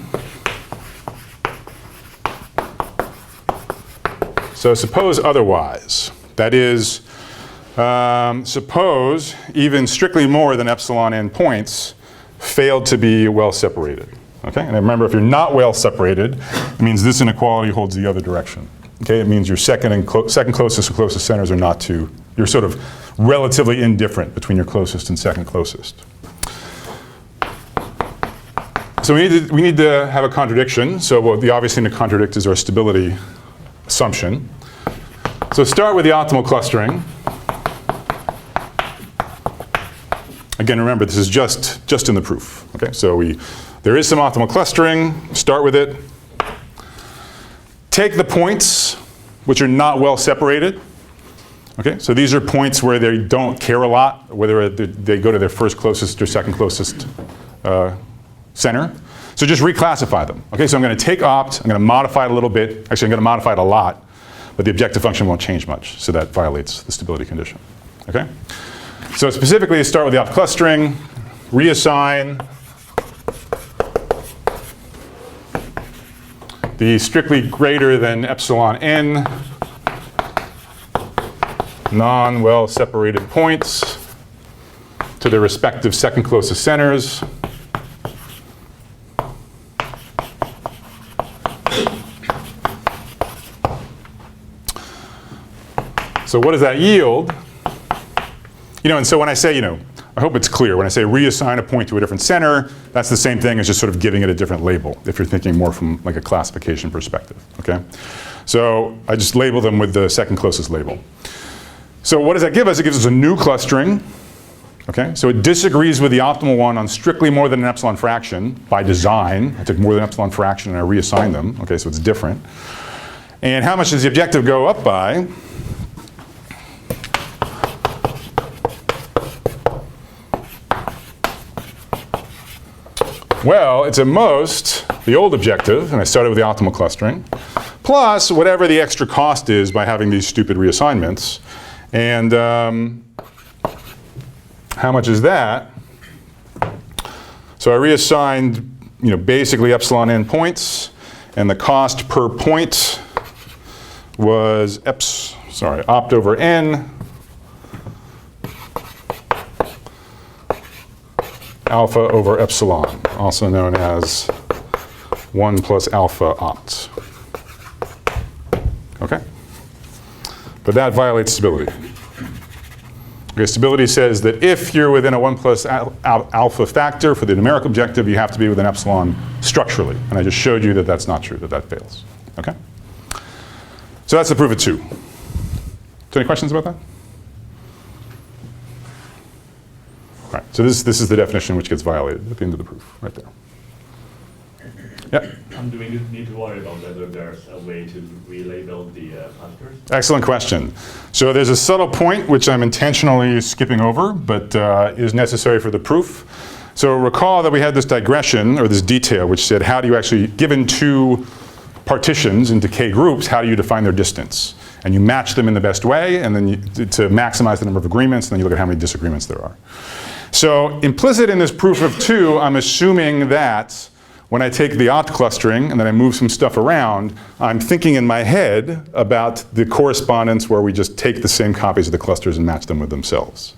So suppose otherwise. That is, suppose even strictly more than epsilon n points failed to be well separated. Okay? And remember, if you're not well separated, it means this inequality holds the other direction. Okay? It means your second closest and closest centers are not too, you're sort of relatively indifferent between your closest and second closest. So we need to have a contradiction. So the obvious thing to contradict is our stability assumption. So start with the optimal clustering. Again, remember, this is just in the proof. Okay, so there is some optimal clustering. Start with it. Take the points which are not well separated. Okay, so these are points where they don't care a lot whether they go to their first closest or second closest center. So just reclassify them. Okay, so I'm going to take opt, I'm going to modify it a little bit. Actually, I'm going to modify it a lot, but the objective function won't change much, so that violates the stability condition. Okay? So specifically, start with the opt clustering, reassign the strictly greater than epsilon n non-well separated points to their respective second closest centers. So what does that yield? And so when I say, I hope it's clear. When I say reassign a point to a different center, that's the same thing as just sort of giving it a different label, if you're thinking more from like a classification perspective, okay? So I just label them with the second closest label. So what does that give us? It gives us a new clustering, okay? So it disagrees with the optimal one on strictly more than an epsilon fraction by design. I took more than an epsilon fraction and I reassigned them, okay, so it's different. And how much does the objective go up by? Well, it's at most the old objective, and I started with the optimal clustering, plus whatever the extra cost is by having these stupid reassignments. And how much is that? So I reassigned, basically epsilon n points, and the cost per point was opt over n alpha over epsilon, also known as 1 plus alpha opt. Okay? But that violates stability. Okay, stability says that if you're within a 1 plus alpha factor for the numeric objective, you have to be within epsilon structurally. And I just showed you that that's not true, that fails. Okay? So that's the proof of 2. So any questions about that? All right, so this is the definition which gets violated at the end of the proof, right there. Yeah?
Do we need to worry about whether there's a way to relabel the clusters?
Excellent question. So there's a subtle point which I'm intentionally skipping over, but is necessary for the proof. So recall that we had this digression, or this detail, which said how do you actually, given two partitions into k groups, how do you define their distance? And you match them in the best way, and then to maximize the number of agreements, and then you look at how many disagreements there are. So implicit in this proof of 2, I'm assuming that when I take the opt clustering and then I move some stuff around, I'm thinking in my head about the correspondence where we just take the same copies of the clusters and match them with themselves.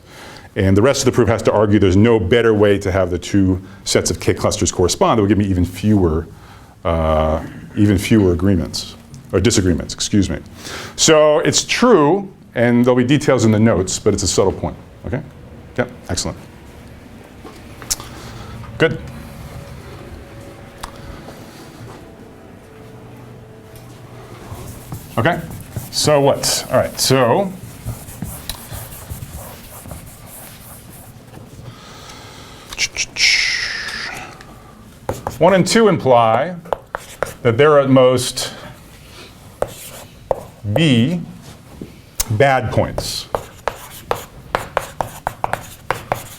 And the rest of the proof has to argue there's no better way to have the two sets of K clusters correspond that would give me even fewer agreements, or disagreements, excuse me. So it's true, and there'll be details in the notes, but it's a subtle point, okay? Yep, excellent. Good. Okay, so what? All right, so 1 and 2 imply that there are at most B bad points.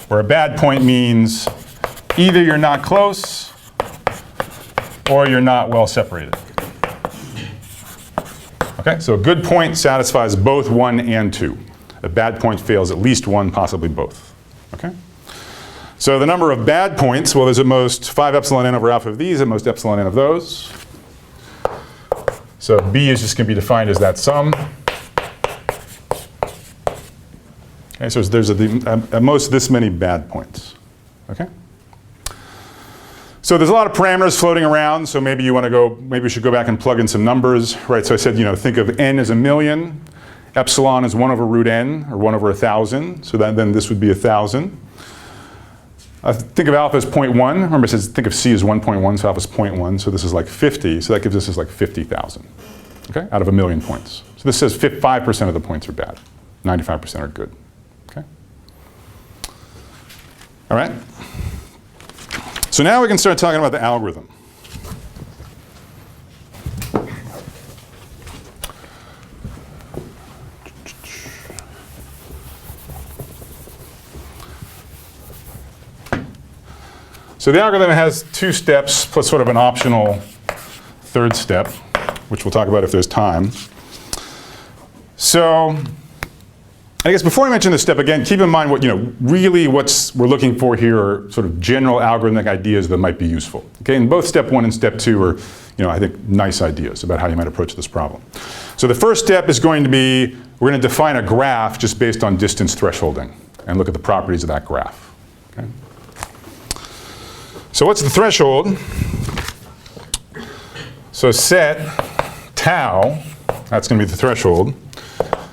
Where a bad point means either you're not close or you're not well separated. Okay, so a good point satisfies both 1 and 2. A bad point fails at least 1, possibly both. Okay? So the number of bad points, well, there's at most 5 epsilon n over alpha of these, at most epsilon n of those. So B is just going to be defined as that sum. Okay, so there's at most this many bad points. Okay? So there's a lot of parameters floating around, so maybe you want to go, maybe we should go back and plug in some numbers, right? So I said, think of n as 1,000,000, epsilon is 1 over root n, or 1 over 1,000, so then this would be 1,000. Think of alpha as 0.1. Remember, it says think of C as 1.1, so alpha is 0.1. So this is like 50. So that gives us like 50,000, okay, out of 1,000,000 points. So this says 5% of the points are bad. 95% are good, okay? All right? So now we can start talking about the algorithm. So the algorithm has 2 steps plus sort of an optional 3rd step, which we'll talk about if there's time. So I guess before I mention this step again, keep in mind what really we're looking for here are sort of general algorithmic ideas that might be useful. Okay, and both step 1 and step 2 are I think nice ideas about how you might approach this problem. So the first step is going to be we're going to define a graph just based on distance thresholding and look at the properties of that graph. Okay. So what's the threshold? So set tau, that's going to be the threshold.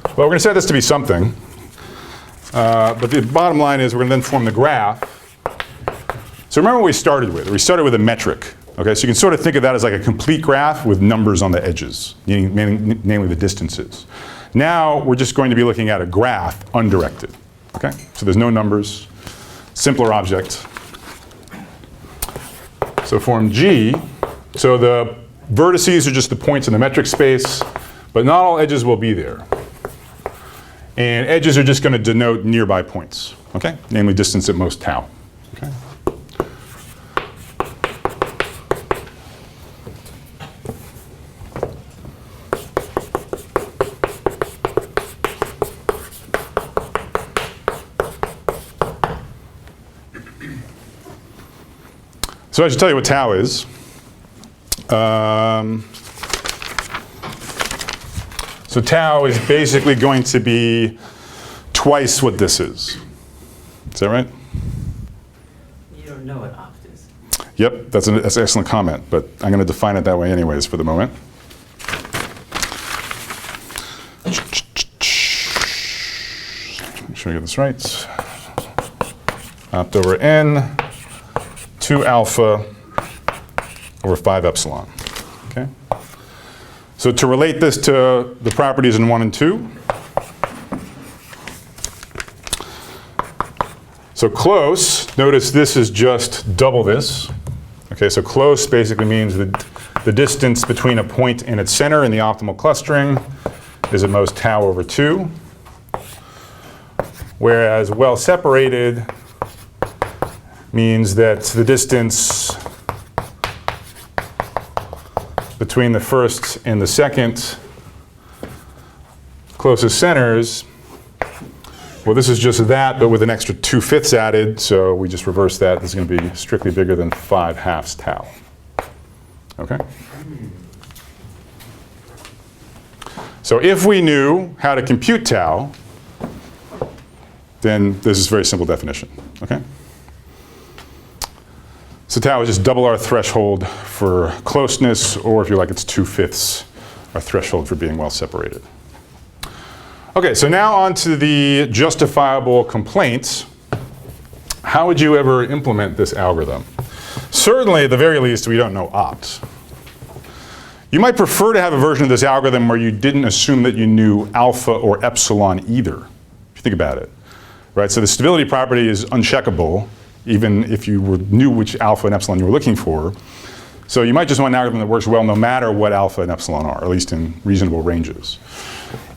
Well, we're going to set this to be something. But the bottom line is we're going to then form the graph. So remember what we started with. We started with a metric. Okay, so you can sort of think of that as like a complete graph with numbers on the edges, namely the distances. Now we're just going to be looking at a graph undirected. Okay, so there's no numbers, simpler object. So form G, so the vertices are just the points in the metric space, but not all edges will be there. And edges are just going to denote nearby points, okay? Namely distance at most tau. Okay? So I should tell you what tau is. So tau is basically going to be twice what this is. Is that right?
You don't know what opt is.
Yep, that's an excellent comment, but I'm going to define it that way anyways for the moment. Make sure I get this right. Opt over n, 2 alpha over 5 epsilon. Okay? So to relate this to the properties in 1 and 2, so close, notice this is just double this. Okay, so close basically means that the distance between a point and its center in the optimal clustering is at most tau over 2. Whereas well separated means that the distance between the first and the second closest centers, well, this is just that, but with an extra 2/5 added, so we just reverse that. This is going to be strictly bigger than 5/2 tau. Okay? So if we knew how to compute tau, then this is a very simple definition, okay? So tau is just double our threshold for closeness, or if you like, it's 2/5 our threshold for being well separated. Okay, so now on to the justifiable complaints. How would you ever implement this algorithm? Certainly, at the very least, we don't know opt. You might prefer to have a version of this algorithm where you didn't assume that you knew alpha or epsilon either, if you think about it. Right? So the stability property is uncheckable, even if you knew which alpha and epsilon you were looking for. So you might just want an algorithm that works well no matter what alpha and epsilon are, at least in reasonable ranges.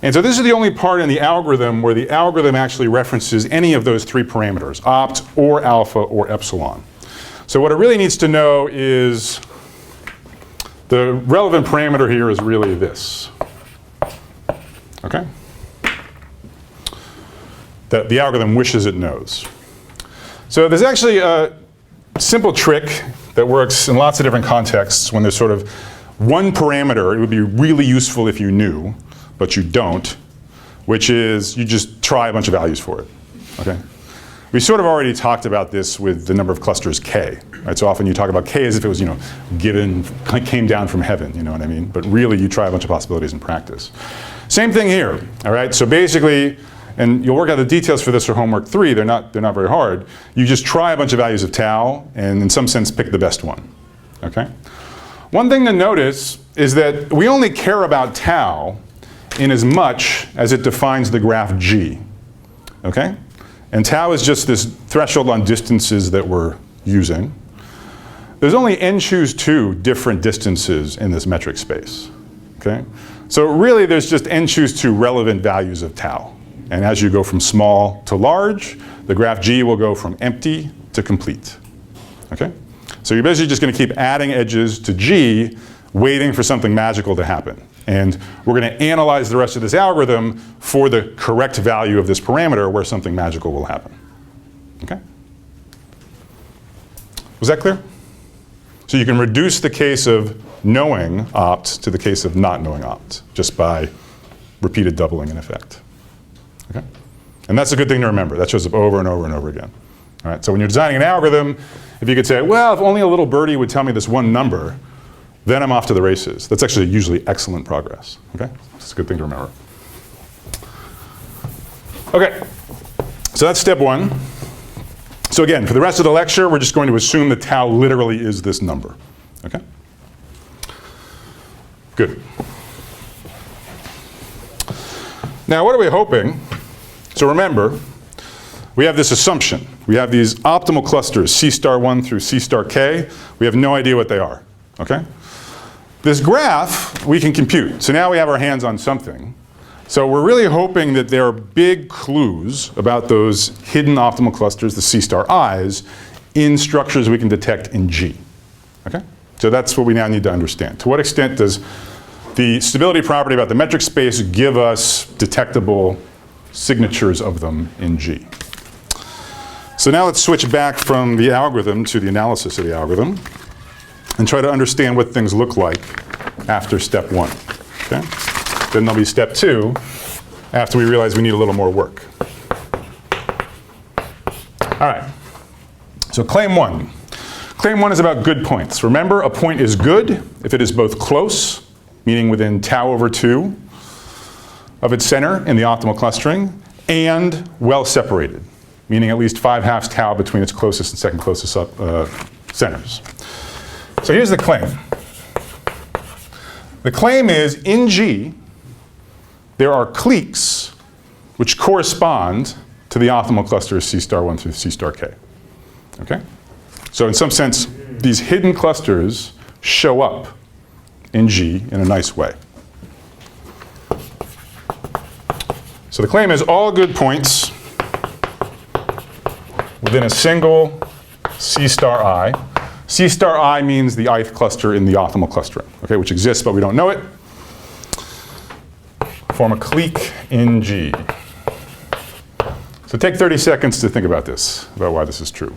And so this is the only part in the algorithm where the algorithm actually references any of those three parameters, opt or alpha or epsilon. So what it really needs to know is the relevant parameter here is really this, okay? That the algorithm wishes it knows. So there's actually a simple trick that works in lots of different contexts when there's sort of one parameter it would be really useful if you knew, but you don't, which is you just try a bunch of values for it, okay? We sort of already talked about this with the number of clusters k, right? So often you talk about k as if it was, you know, given, came down from heaven, you know what I mean? But really you try a bunch of possibilities in practice. Same thing here, all right? So basically, and you'll work out the details for this for homework 3, they're not very hard. You just try a bunch of values of tau and in some sense pick the best one, okay? One thing to notice is that we only care about tau in as much as it defines the graph G, okay? And tau is just this threshold on distances that we're using. There's only n choose 2 different distances in this metric space, okay? So really there's just n choose 2 relevant values of tau. And as you go from small to large, the graph G will go from empty to complete, okay? So you're basically just gonna keep adding edges to G, waiting for something magical to happen. And we're going to analyze the rest of this algorithm for the correct value of this parameter where something magical will happen. Okay? Was that clear? So you can reduce the case of knowing opt to the case of not knowing opt just by repeated doubling in effect. Okay? And that's a good thing to remember. That shows up over and over and over again. All right? So when you're designing an algorithm, if you could say, well, if only a little birdie would tell me this one number, then I'm off to the races. That's actually usually excellent progress, okay? It's a good thing to remember. Okay, so that's step 1. So again, for the rest of the lecture, we're just going to assume that tau literally is this number, okay? Good. Now, what are we hoping? So remember, we have this assumption. We have these optimal clusters, C star 1 through C star k. We have no idea what they are, okay? This graph we can compute. So now we have our hands on something. So we're really hoping that there are big clues about those hidden optimal clusters, the C star i's, in structures we can detect in G. Okay? So that's what we now need to understand. To what extent does the stability property about the metric space give us detectable signatures of them in G? So now let's switch back from the algorithm to the analysis of the algorithm and try to understand what things look like after step 1. Okay? Then there'll be step 2 after we realize we need a little more work. All right. So claim 1. Claim 1 is about good points. Remember, a point is good if it is both close, meaning within tau over 2 of its center in the optimal clustering, and well separated, meaning at least 5/2 tau between its closest and second closest centers. So here's the claim. The claim is in G, there are cliques which correspond to the optimal cluster C star 1 through C star k. Okay? So in some sense, these hidden clusters show up in G in a nice way. So the claim is all good points within a single C star I. C star I means the ith cluster in the optimal clustering, okay, which exists but we don't know it. Form a clique in G. So take 30 seconds to think about this, about why this is true.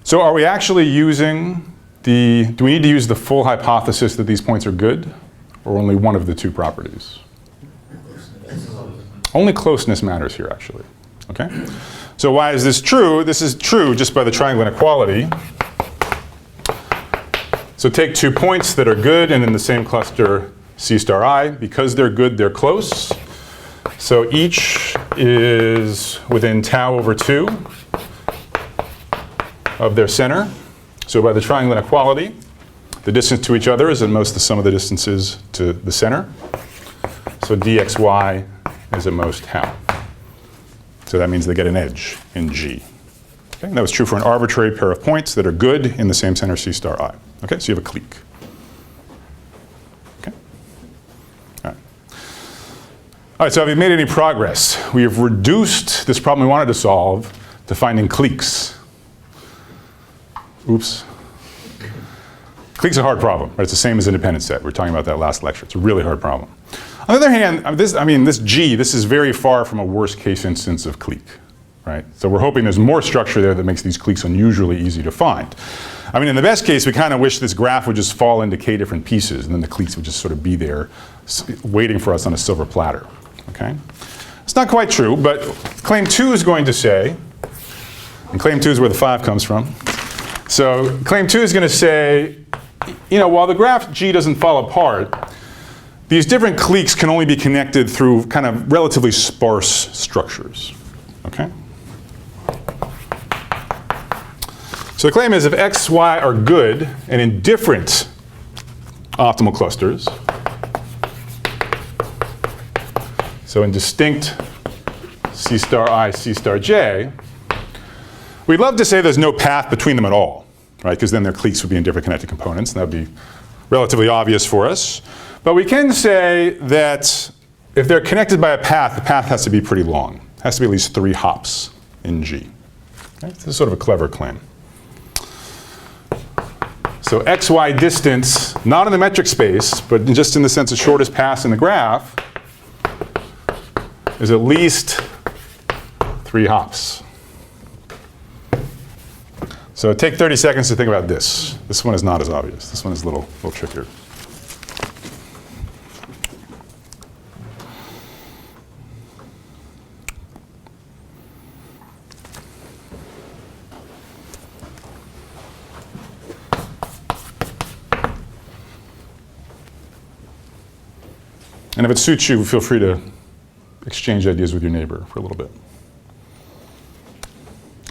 So are we actually using do we need to use the full hypothesis that these points are good, or only one of the two properties? Only closeness matters here, actually. Okay? So why is this true? This is true just by the triangle inequality. So take 2 points that are good and in the same cluster C star I. Because they're good, they're close. So each is within tau over 2 of their center. So by the triangle inequality, the distance to each other is at most the sum of the distances to the center. So dxy is at most tau. So that means they get an edge in G. Okay? And that was true for an arbitrary pair of points that are good in the same center C star I. Okay? So you have a clique. Okay? All right. All right, so have we made any progress? We have reduced this problem we wanted to solve to finding cliques. Oops. Clique's a hard problem, right? It's the same as independent set. We were talking about that last lecture. It's a really hard problem. On the other hand, this G, this is very far from a worst case instance of clique, right? So we're hoping there's more structure there that makes these cliques unusually easy to find. I mean, in the best case, we kind of wish this graph would just fall into k different pieces, and then the cliques would just sort of be there waiting for us on a silver platter, okay? It's not quite true, but claim 2 is going to say, and claim 2 is where the 5 comes from. So claim 2 is going to say, you know, while the graph G doesn't fall apart, these different cliques can only be connected through kind of relatively sparse structures, okay? So the claim is if x, y are good and in different optimal clusters, so in distinct C star I, C star J, we'd love to say there's no path between them at all, right? Because then their cliques would be in different connected components, and that would be relatively obvious for us. But we can say that if they're connected by a path, the path has to be pretty long. It has to be at least 3 hops in G. Okay? This is sort of a clever claim. So xy distance, not in the metric space, but just in the sense of shortest pass in the graph, is at least 3 hops. So take 30 seconds to think about this. This one is not as obvious. This one is a little trickier. And if it suits you, feel free to exchange ideas with your neighbor for a little bit.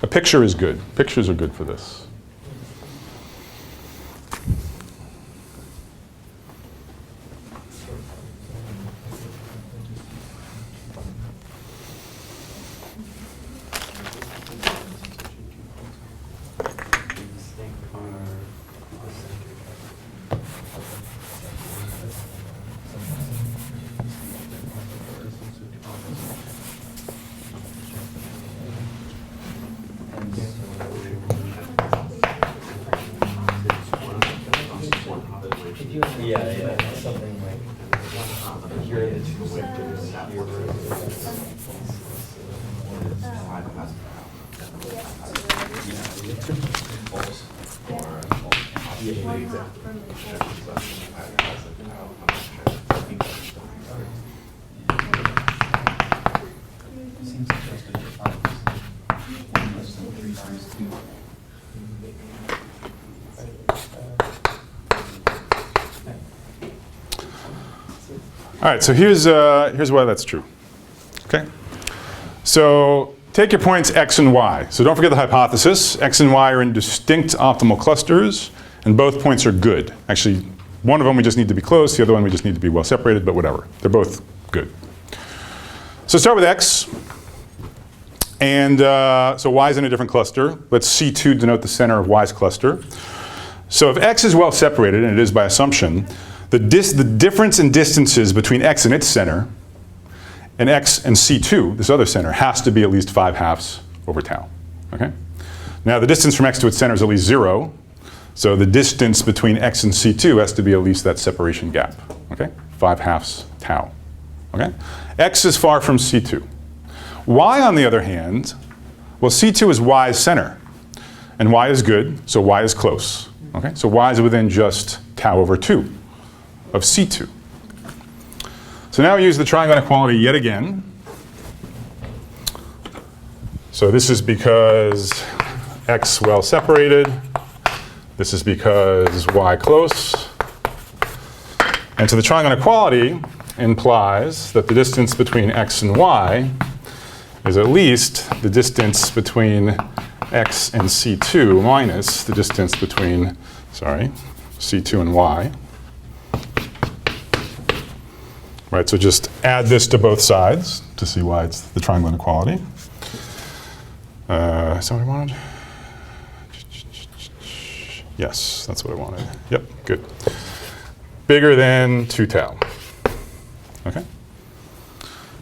A picture is good. Pictures are good for this.
Yeah, something like you're in
All right, so here's why that's true. Okay? So take your points x and y. So don't forget the hypothesis. X and y are in distinct optimal clusters, and both points are good. Actually, one of them we just need to be close, the other one we just need to be well separated, but whatever. They're both good. So start with x. And so y is in a different cluster. Let's C2 denote the center of y's cluster. So if x is well separated, and it is by assumption, the difference in distances between x and its center and x and C2, this other center, has to be at least 5/2 over tau. Okay? Now the distance from x to its center is at least 0, so the distance between x and C2 has to be at least that separation gap. Okay? 5/2 tau. Okay? X is far from C2. Y, on the other hand, well, C2 is y's center. and y is good, so y is close. Okay? So y is within just tau over 2 of C2. So now we use the triangle inequality yet again. So this is because x well separated. This is because y close. And so the triangle inequality implies that the distance between x and y is at least the distance between x and C2 minus the distance between, C2 and y. Right, so just add this to both sides to see why it's the triangle inequality. Is that what I wanted? Yes, that's what I wanted. Yep, good. Bigger than 2 tau. Okay?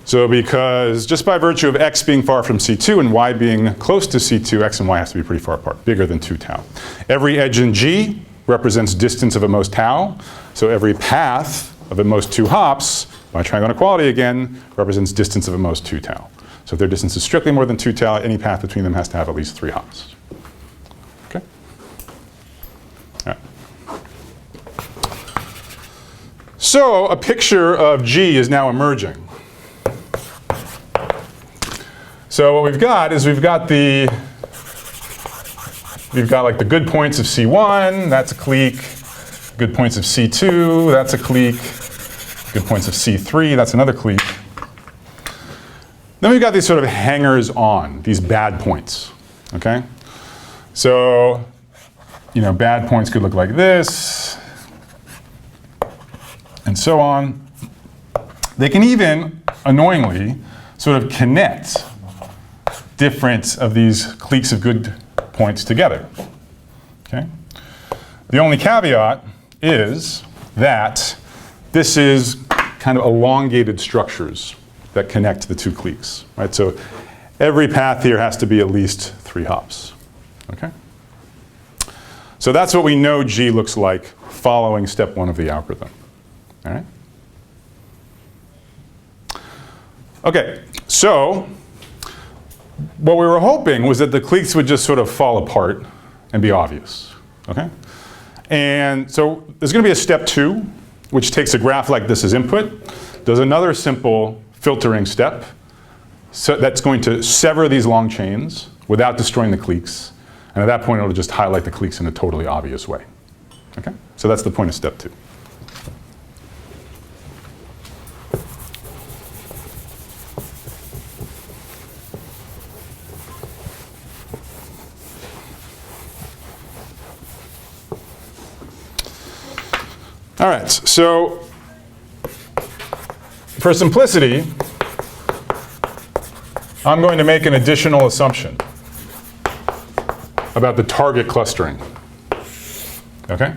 So because just by virtue of x being far from C2 and y being close to C2, x and y have to be pretty far apart, bigger than 2 tau. Every edge in G represents distance of at most tau. So every path of at most 2 hops, by triangle inequality again, represents distance of at most 2 tau. So if their distance is strictly more than 2 tau, any path between them has to have at least 3 hops. Okay? All right. So a picture of G is now emerging. So what we've got is we've got like the good points of C1, that's a clique. Good points of C2, that's a clique. Good points of C3, that's another clique. Then we've got these sort of hangers on, these bad points, okay? So, bad points could look like this, and so on. They can even, annoyingly, sort of connect different of these cliques of good points together, okay? The only caveat is that this is kind of elongated structures that connect the 2 cliques, right? So every path here has to be at least 3 hops, okay? So that's what we know G looks like following step 1 of the algorithm, all right? Okay, so what we were hoping was that the cliques would just sort of fall apart and be obvious, okay? And so there's going to be a step 2, which takes a graph like this as input, does another simple filtering step, so that's going to sever these long chains without destroying the cliques. And at that point, it'll just highlight the cliques in a totally obvious way. Okay? So that's the point of step 2. All right, so for simplicity, I'm going to make an additional assumption about the target clustering. Okay?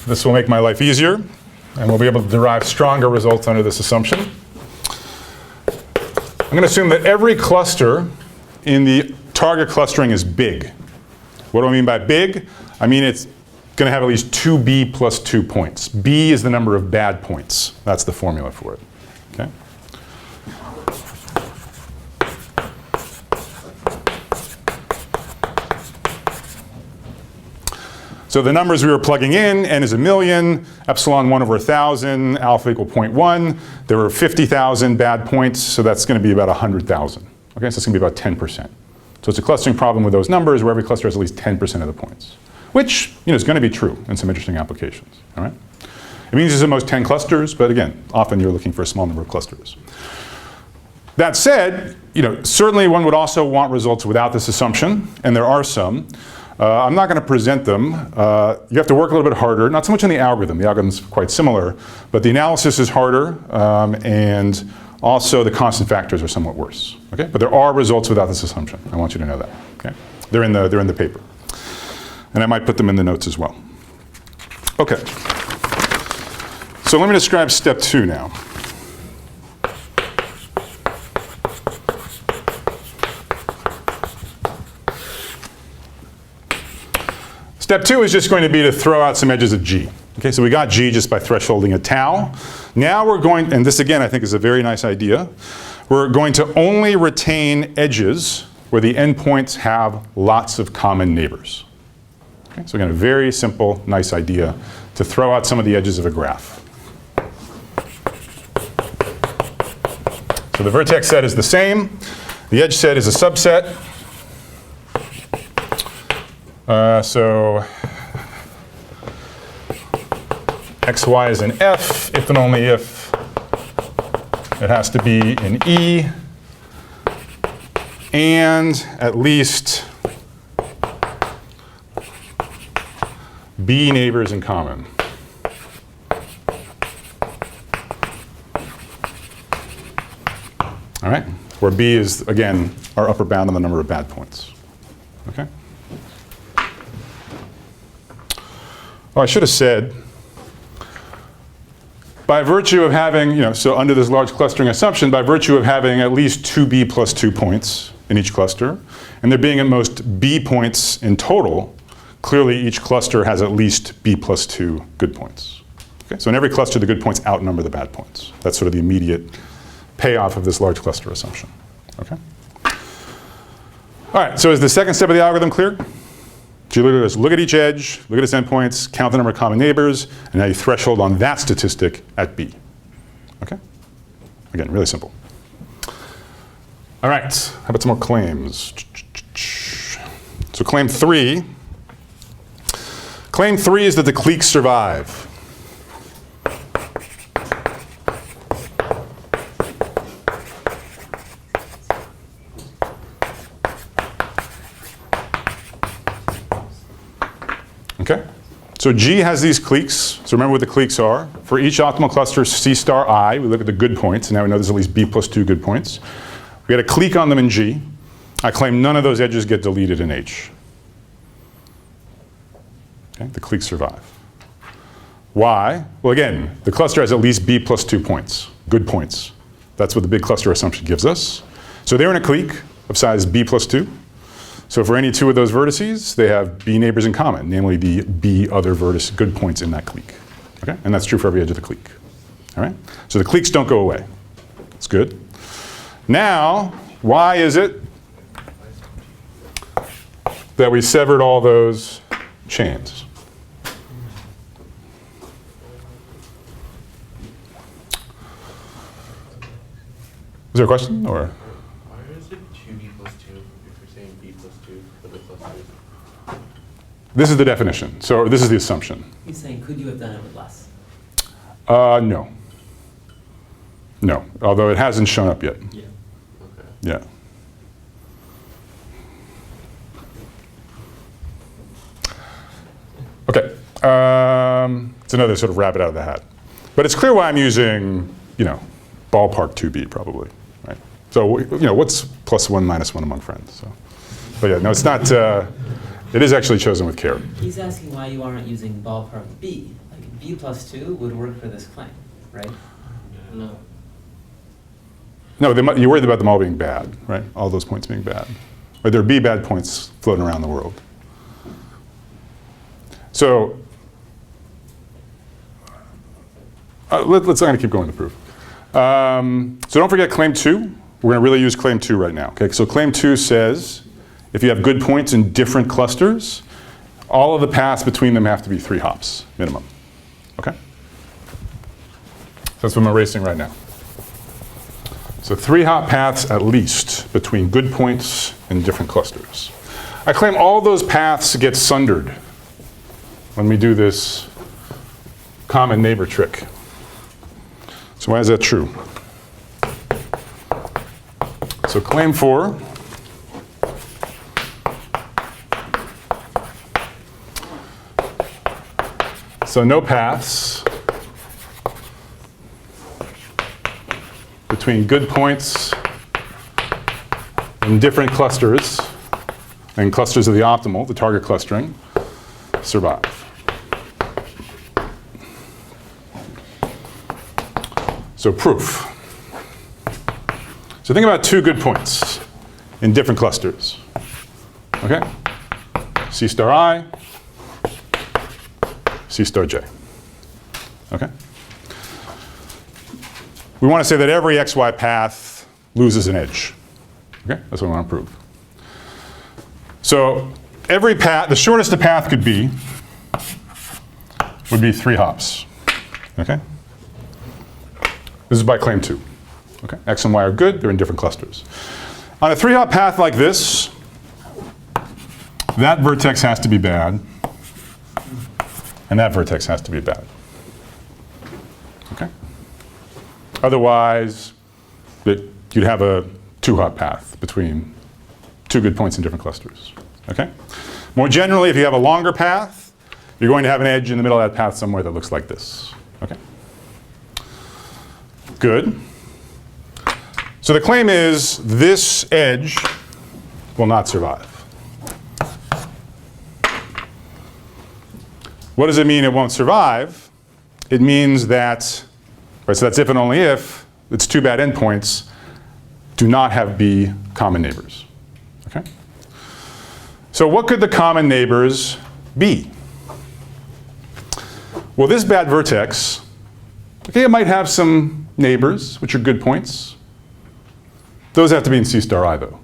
This will make my life easier, and we'll be able to derive stronger results under this assumption. I'm going to assume that every cluster in the target clustering is big. What do I mean by big? I mean it's going to have at least 2b plus 2 points. B is the number of bad points. That's the formula for it. Okay? So the numbers we were plugging in, n is 1,000,000, epsilon 1 over 1,000, alpha equal 0.1. There were 50,000 bad points, so that's going to be about 100,000. Okay, so it's going to be about 10%. So it's a clustering problem with those numbers where every cluster has at least 10% of the points, which is going to be true in some interesting applications. All right? It means there's at most 10 clusters, but again, often you're looking for a small number of clusters. That said, certainly one would also want results without this assumption, and there are some. I'm not going to present them. You have to work a little bit harder, not so much on the algorithm. The algorithm's quite similar, but the analysis is harder, and also the constant factors are somewhat worse. Okay? But there are results without this assumption. I want you to know that. Okay? They're in the paper. And I might put them in the notes as well. Okay. So let me describe step 2 now. Step 2 is just going to be to throw out some edges of G. Okay, so we got G just by thresholding a tau. Now we're going, and this again I think is a very nice idea, we're going to only retain edges where the endpoints have lots of common neighbors. Okay, so again, a very simple, nice idea to throw out some of the edges of a graph. So the vertex set is the same. The edge set is a subset. So xy is an F, if and only if it has to be an E, and at least B neighbors in common. All right, where B is, again, our upper bound on the number of bad points. Okay? Oh, I should have said, by virtue of having, so under this large clustering assumption, by virtue of having at least 2B plus 2 points in each cluster, and there being at most B points in total, clearly each cluster has at least B plus 2 good points. Okay? So in every cluster, the good points outnumber the bad points. That's sort of the immediate payoff of this large cluster assumption. Okay? All right, so is the second step of the algorithm clear? So you literally just look at each edge, look at its endpoints, count the number of common neighbors, and now you threshold on that statistic at B. Okay? Again, really simple. All right, how about some more claims? So claim 3. Claim 3 is that the cliques survive. Okay? So G has these cliques. So remember what the cliques are. For each optimal cluster C star I, we look at the good points, and now we know there's at least B plus 2 good points. We had a clique on them in G. I claim none of those edges get deleted in H. Okay? The cliques survive. Why? Well, again, the cluster has at least B plus 2 points, good points. That's what the big cluster assumption gives us. So they're in a clique of size B plus 2. So for any two of those vertices, they have B neighbors in common, namely the B other vertice good points in that clique. Okay? And that's true for every edge of the clique. All right? So the cliques don't go away. That's good. Now, why is it that we severed all those chains? Is there a question? Or?
Why is it 2B plus 2 if you're saying B plus 2 for the clusters?
This is the definition. So this is the assumption.
He's saying, could you have done it with less?
No. No, although it hasn't shown up yet.
Yeah.
Okay.
Yeah. Okay. It's another sort of rabbit out of the hat. But it's clear why I'm using, ballpark 2B probably, right? So, what's plus 1 minus 1 among friends? So, but yeah, no, it's not, it is actually chosen with care.
He's asking why you aren't using ballpark B. Like B plus 2 would work for this claim, right?
No.
No, you're worried about them all being bad, right? All those points being bad. Or there are B bad points floating around the world. So, I'm going to keep going to proof. So don't forget claim 2. We're going to really use claim 2 right now. Okay, so claim 2 says if you have good points in different clusters, all of the paths between them have to be 3 hops minimum. Okay? That's what I'm erasing right now. So 3 hop paths at least between good points in different clusters. I claim all those paths get sundered when we do this common neighbor trick. So why is that true? So claim 4. So no paths between good points in different clusters, and clusters of the optimal, the target clustering, survive. So proof. So think about 2 good points in different clusters. Okay? C star I, C star J. Okay? We want to say that every xy path loses an edge. Okay? That's what we want to prove. So every path, the shortest a path could be would be 3 hops. Okay? This is by claim 2. Okay? X and Y are good, they're in different clusters. On a 3-hop path like this, that vertex has to be bad, and that vertex has to be bad. Okay? Otherwise, you'd have a 2-hop path between 2 good points in different clusters. Okay? More generally, if you have a longer path, you're going to have an edge in the middle of that path somewhere that looks like this. Okay? Good. So the claim is this edge will not survive. What does it mean it won't survive? It means that, right, so that's if and only if, its 2 bad endpoints do not have B common neighbors. Okay? So what could the common neighbors be? Well, this bad vertex, okay, it might have some neighbors, which are good points. Those have to be in C star I, though.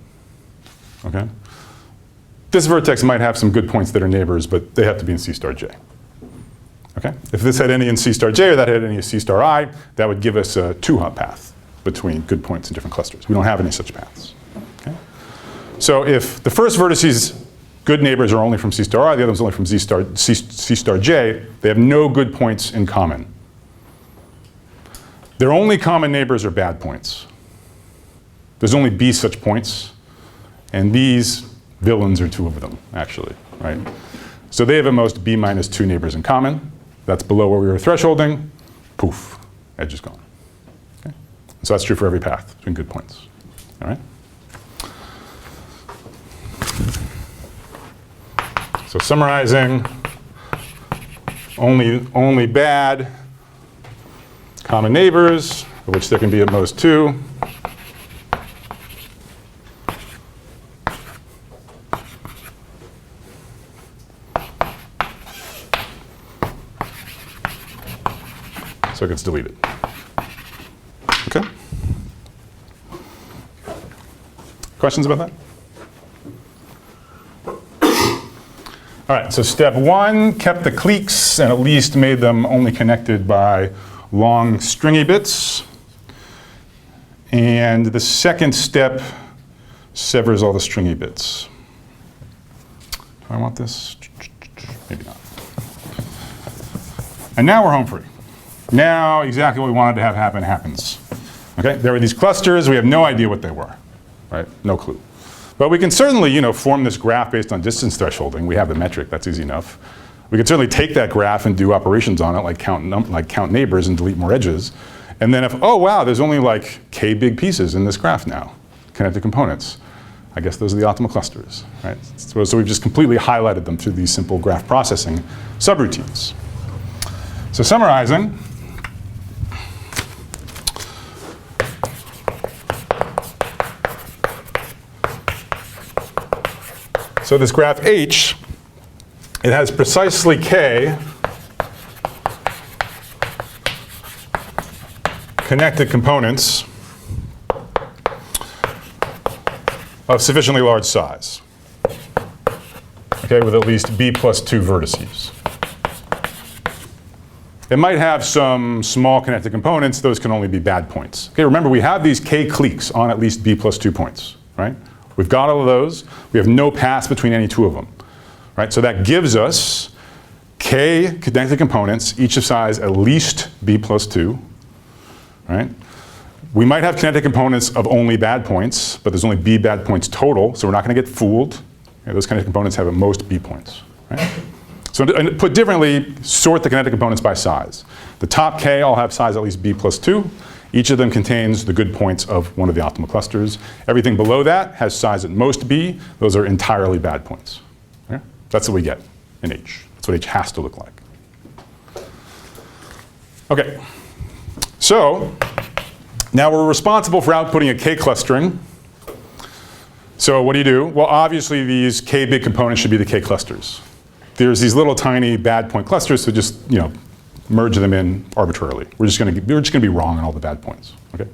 Okay? This vertex might have some good points that are neighbors, but they have to be in C star J. Okay? If this had any in C star J or that had any in C star I, that would give us a 2-hop path between good points in different clusters. We don't have any such paths. Okay? So if the first vertices good neighbors are only from C star I, the other one's only from C star J, they have no good points in common. Their only common neighbors are bad points. There's only B such points, and these villains are 2 of them, actually, right? So they have at most B minus 2 neighbors in common. That's below where we were thresholding. Poof, edge is gone. Okay? So that's true for every path between good points. All right? So summarizing, only bad common neighbors, of which there can be at most 2. So it gets deleted. Okay? Questions about that? All right, so step 1, kept the cliques and at least made them only connected by long stringy bits. And the second step severs all the stringy bits. Do I want this? Maybe not. And now we're home free. Now exactly what we wanted to have happen happens. Okay, there were these clusters, we have no idea what they were, right? No clue. But we can certainly, form this graph based on distance thresholding. We have the metric, that's easy enough. We can certainly take that graph and do operations on it, like count neighbors and delete more edges. And then if, oh wow, there's only like k big pieces in this graph now, connected components. I guess those are the optimal clusters, right? So we've just completely highlighted them through these simple graph processing subroutines. So summarizing, so this graph H, it has precisely k connected components of sufficiently large size, okay, with at least B plus 2 vertices. It might have some small connected components. Those can only be bad points. Okay, remember, we have these k cliques on at least B plus 2 points, right? We've got all of those. We have no paths between any 2 of them, right? So that gives us k connected components, each of size at least B plus 2, right? We might have connected components of only bad points, but there's only B bad points total, so we're not going to get fooled. Okay, those connected components have at most B points, right? So to put differently, sort the kinetic components by size. The top k all have size at least B plus 2. Each of them contains the good points of one of the optimal clusters. Everything below that has size at most B. Those are entirely bad points. Okay? That's what we get in H. That's what H has to look like. Okay. So now we're responsible for outputting a k clustering. So what do? Well, obviously these k big components should be the k clusters. There's these little tiny bad point clusters, so just merge them in arbitrarily. We're just going to be wrong on all the bad points. Okay.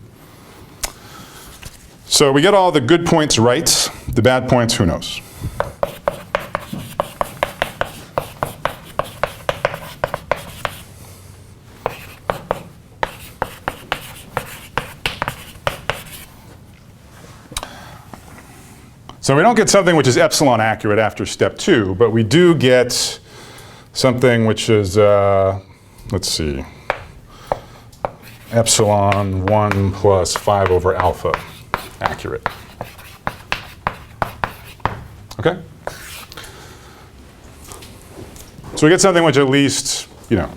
So we get all the good points right. The bad points, who knows? So we don't get something which is epsilon accurate after step 2, but we do get something which is, let's see, epsilon 1 plus 5 over alpha accurate. Okay? So we get something which at least, you know,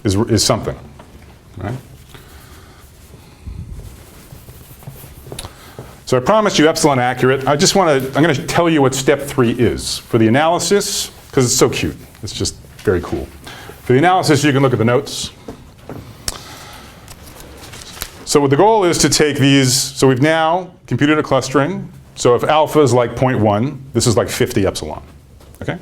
is something, right? So I promised you epsilon accurate. I'm going to tell you what step 3 is. For the analysis, because it's so cute. It's just very cool. For the analysis, you can look at the notes. So what the goal is to take these, so we've now computed a clustering. So if alpha is like 0.1, this is like 50 epsilon, okay?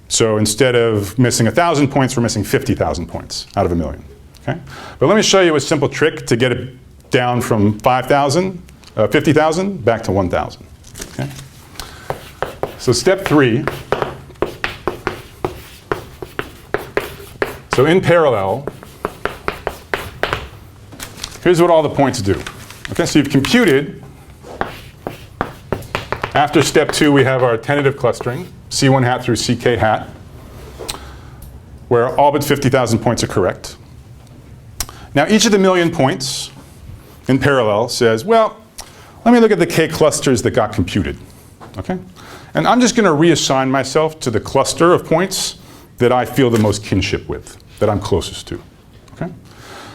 So instead of missing 1,000 points, we're missing 50,000 points out of 1,000,000, okay? But let me show you a simple trick to get it down from 50,000 back to 1,000, okay? So step 3, so in parallel, here's what all the points do. Okay, so you've computed, after step 2 we have our tentative clustering, C1 hat through CK hat, where all but 50,000 points are correct. Now each of the 1,000,000 points in parallel says, well, let me look at the K clusters that got computed, okay? And I'm just going to reassign myself to the cluster of points that I feel the most kinship with, that I'm closest to, okay?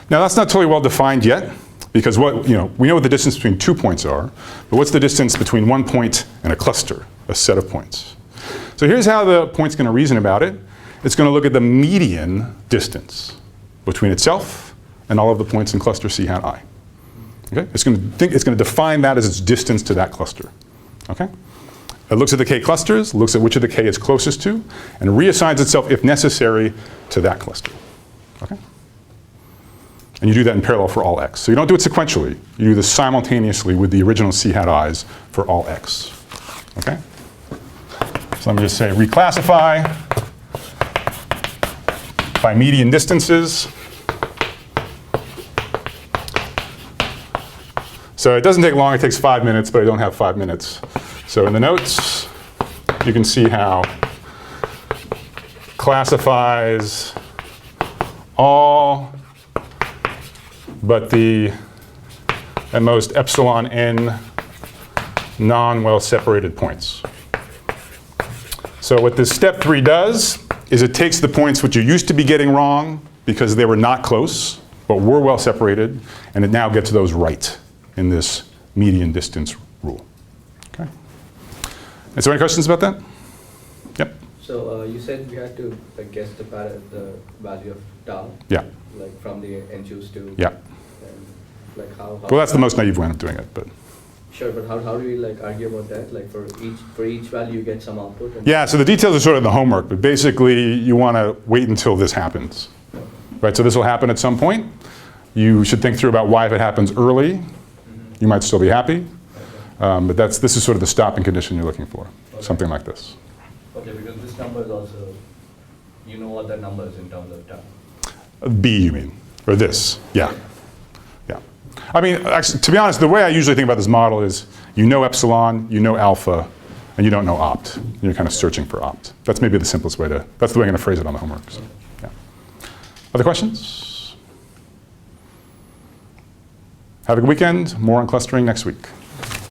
Now that's not totally well defined yet, because we know what the distance between 2 points are, but what's the distance between 1 point and a cluster, a set of points? So here's how the point's going to reason about it. It's going to look at the median distance between itself and all of the points in cluster C hat I. Okay? It's going to define that as its distance to that cluster. Okay? It looks at the K clusters, looks at which of the K is closest to, and reassigns itself, if necessary, to that cluster. Okay? And you do that in parallel for all x. So you don't do it sequentially. You do this simultaneously with the original C hat i's for all x. Okay? So let me just say reclassify by median distances. So it doesn't take long, it takes 5 minutes, but I don't have 5 minutes. So in the notes, you can see how classifies all but the at most epsilon n non-well separated points. So what this step 3 does is it takes the points which you used to be getting wrong because they were not close, but were well separated, and it now gets those right in this median distance rule. Okay. Is there any questions about that? Yep.
So you said we had to guess the value of tau,
Yeah.
like from the n choose to.
Yeah.
And like how
Well, that's the most naive way of doing it, but.
Sure, but how do we argue about that? Like for each value you get some output. And
Yeah, so the details are sort of in the homework, but basically you want to wait until this happens. Right, so this will happen at some point. You should think through about why if it happens early, you might still be happy. But this is sort of the stopping condition you're looking for, something like this.
Okay, because this number is also, you know what that number is in terms of tau.
B, you mean, or this, yeah. Yeah. I mean, actually, to be honest, the way I usually think about this model is you know epsilon, you know alpha, and you don't know opt. You're kind of searching for opt. That's maybe the simplest way to, that's the way I'm going to phrase it on the homework. So, yeah. Other questions? Have a good weekend. More on clustering next week.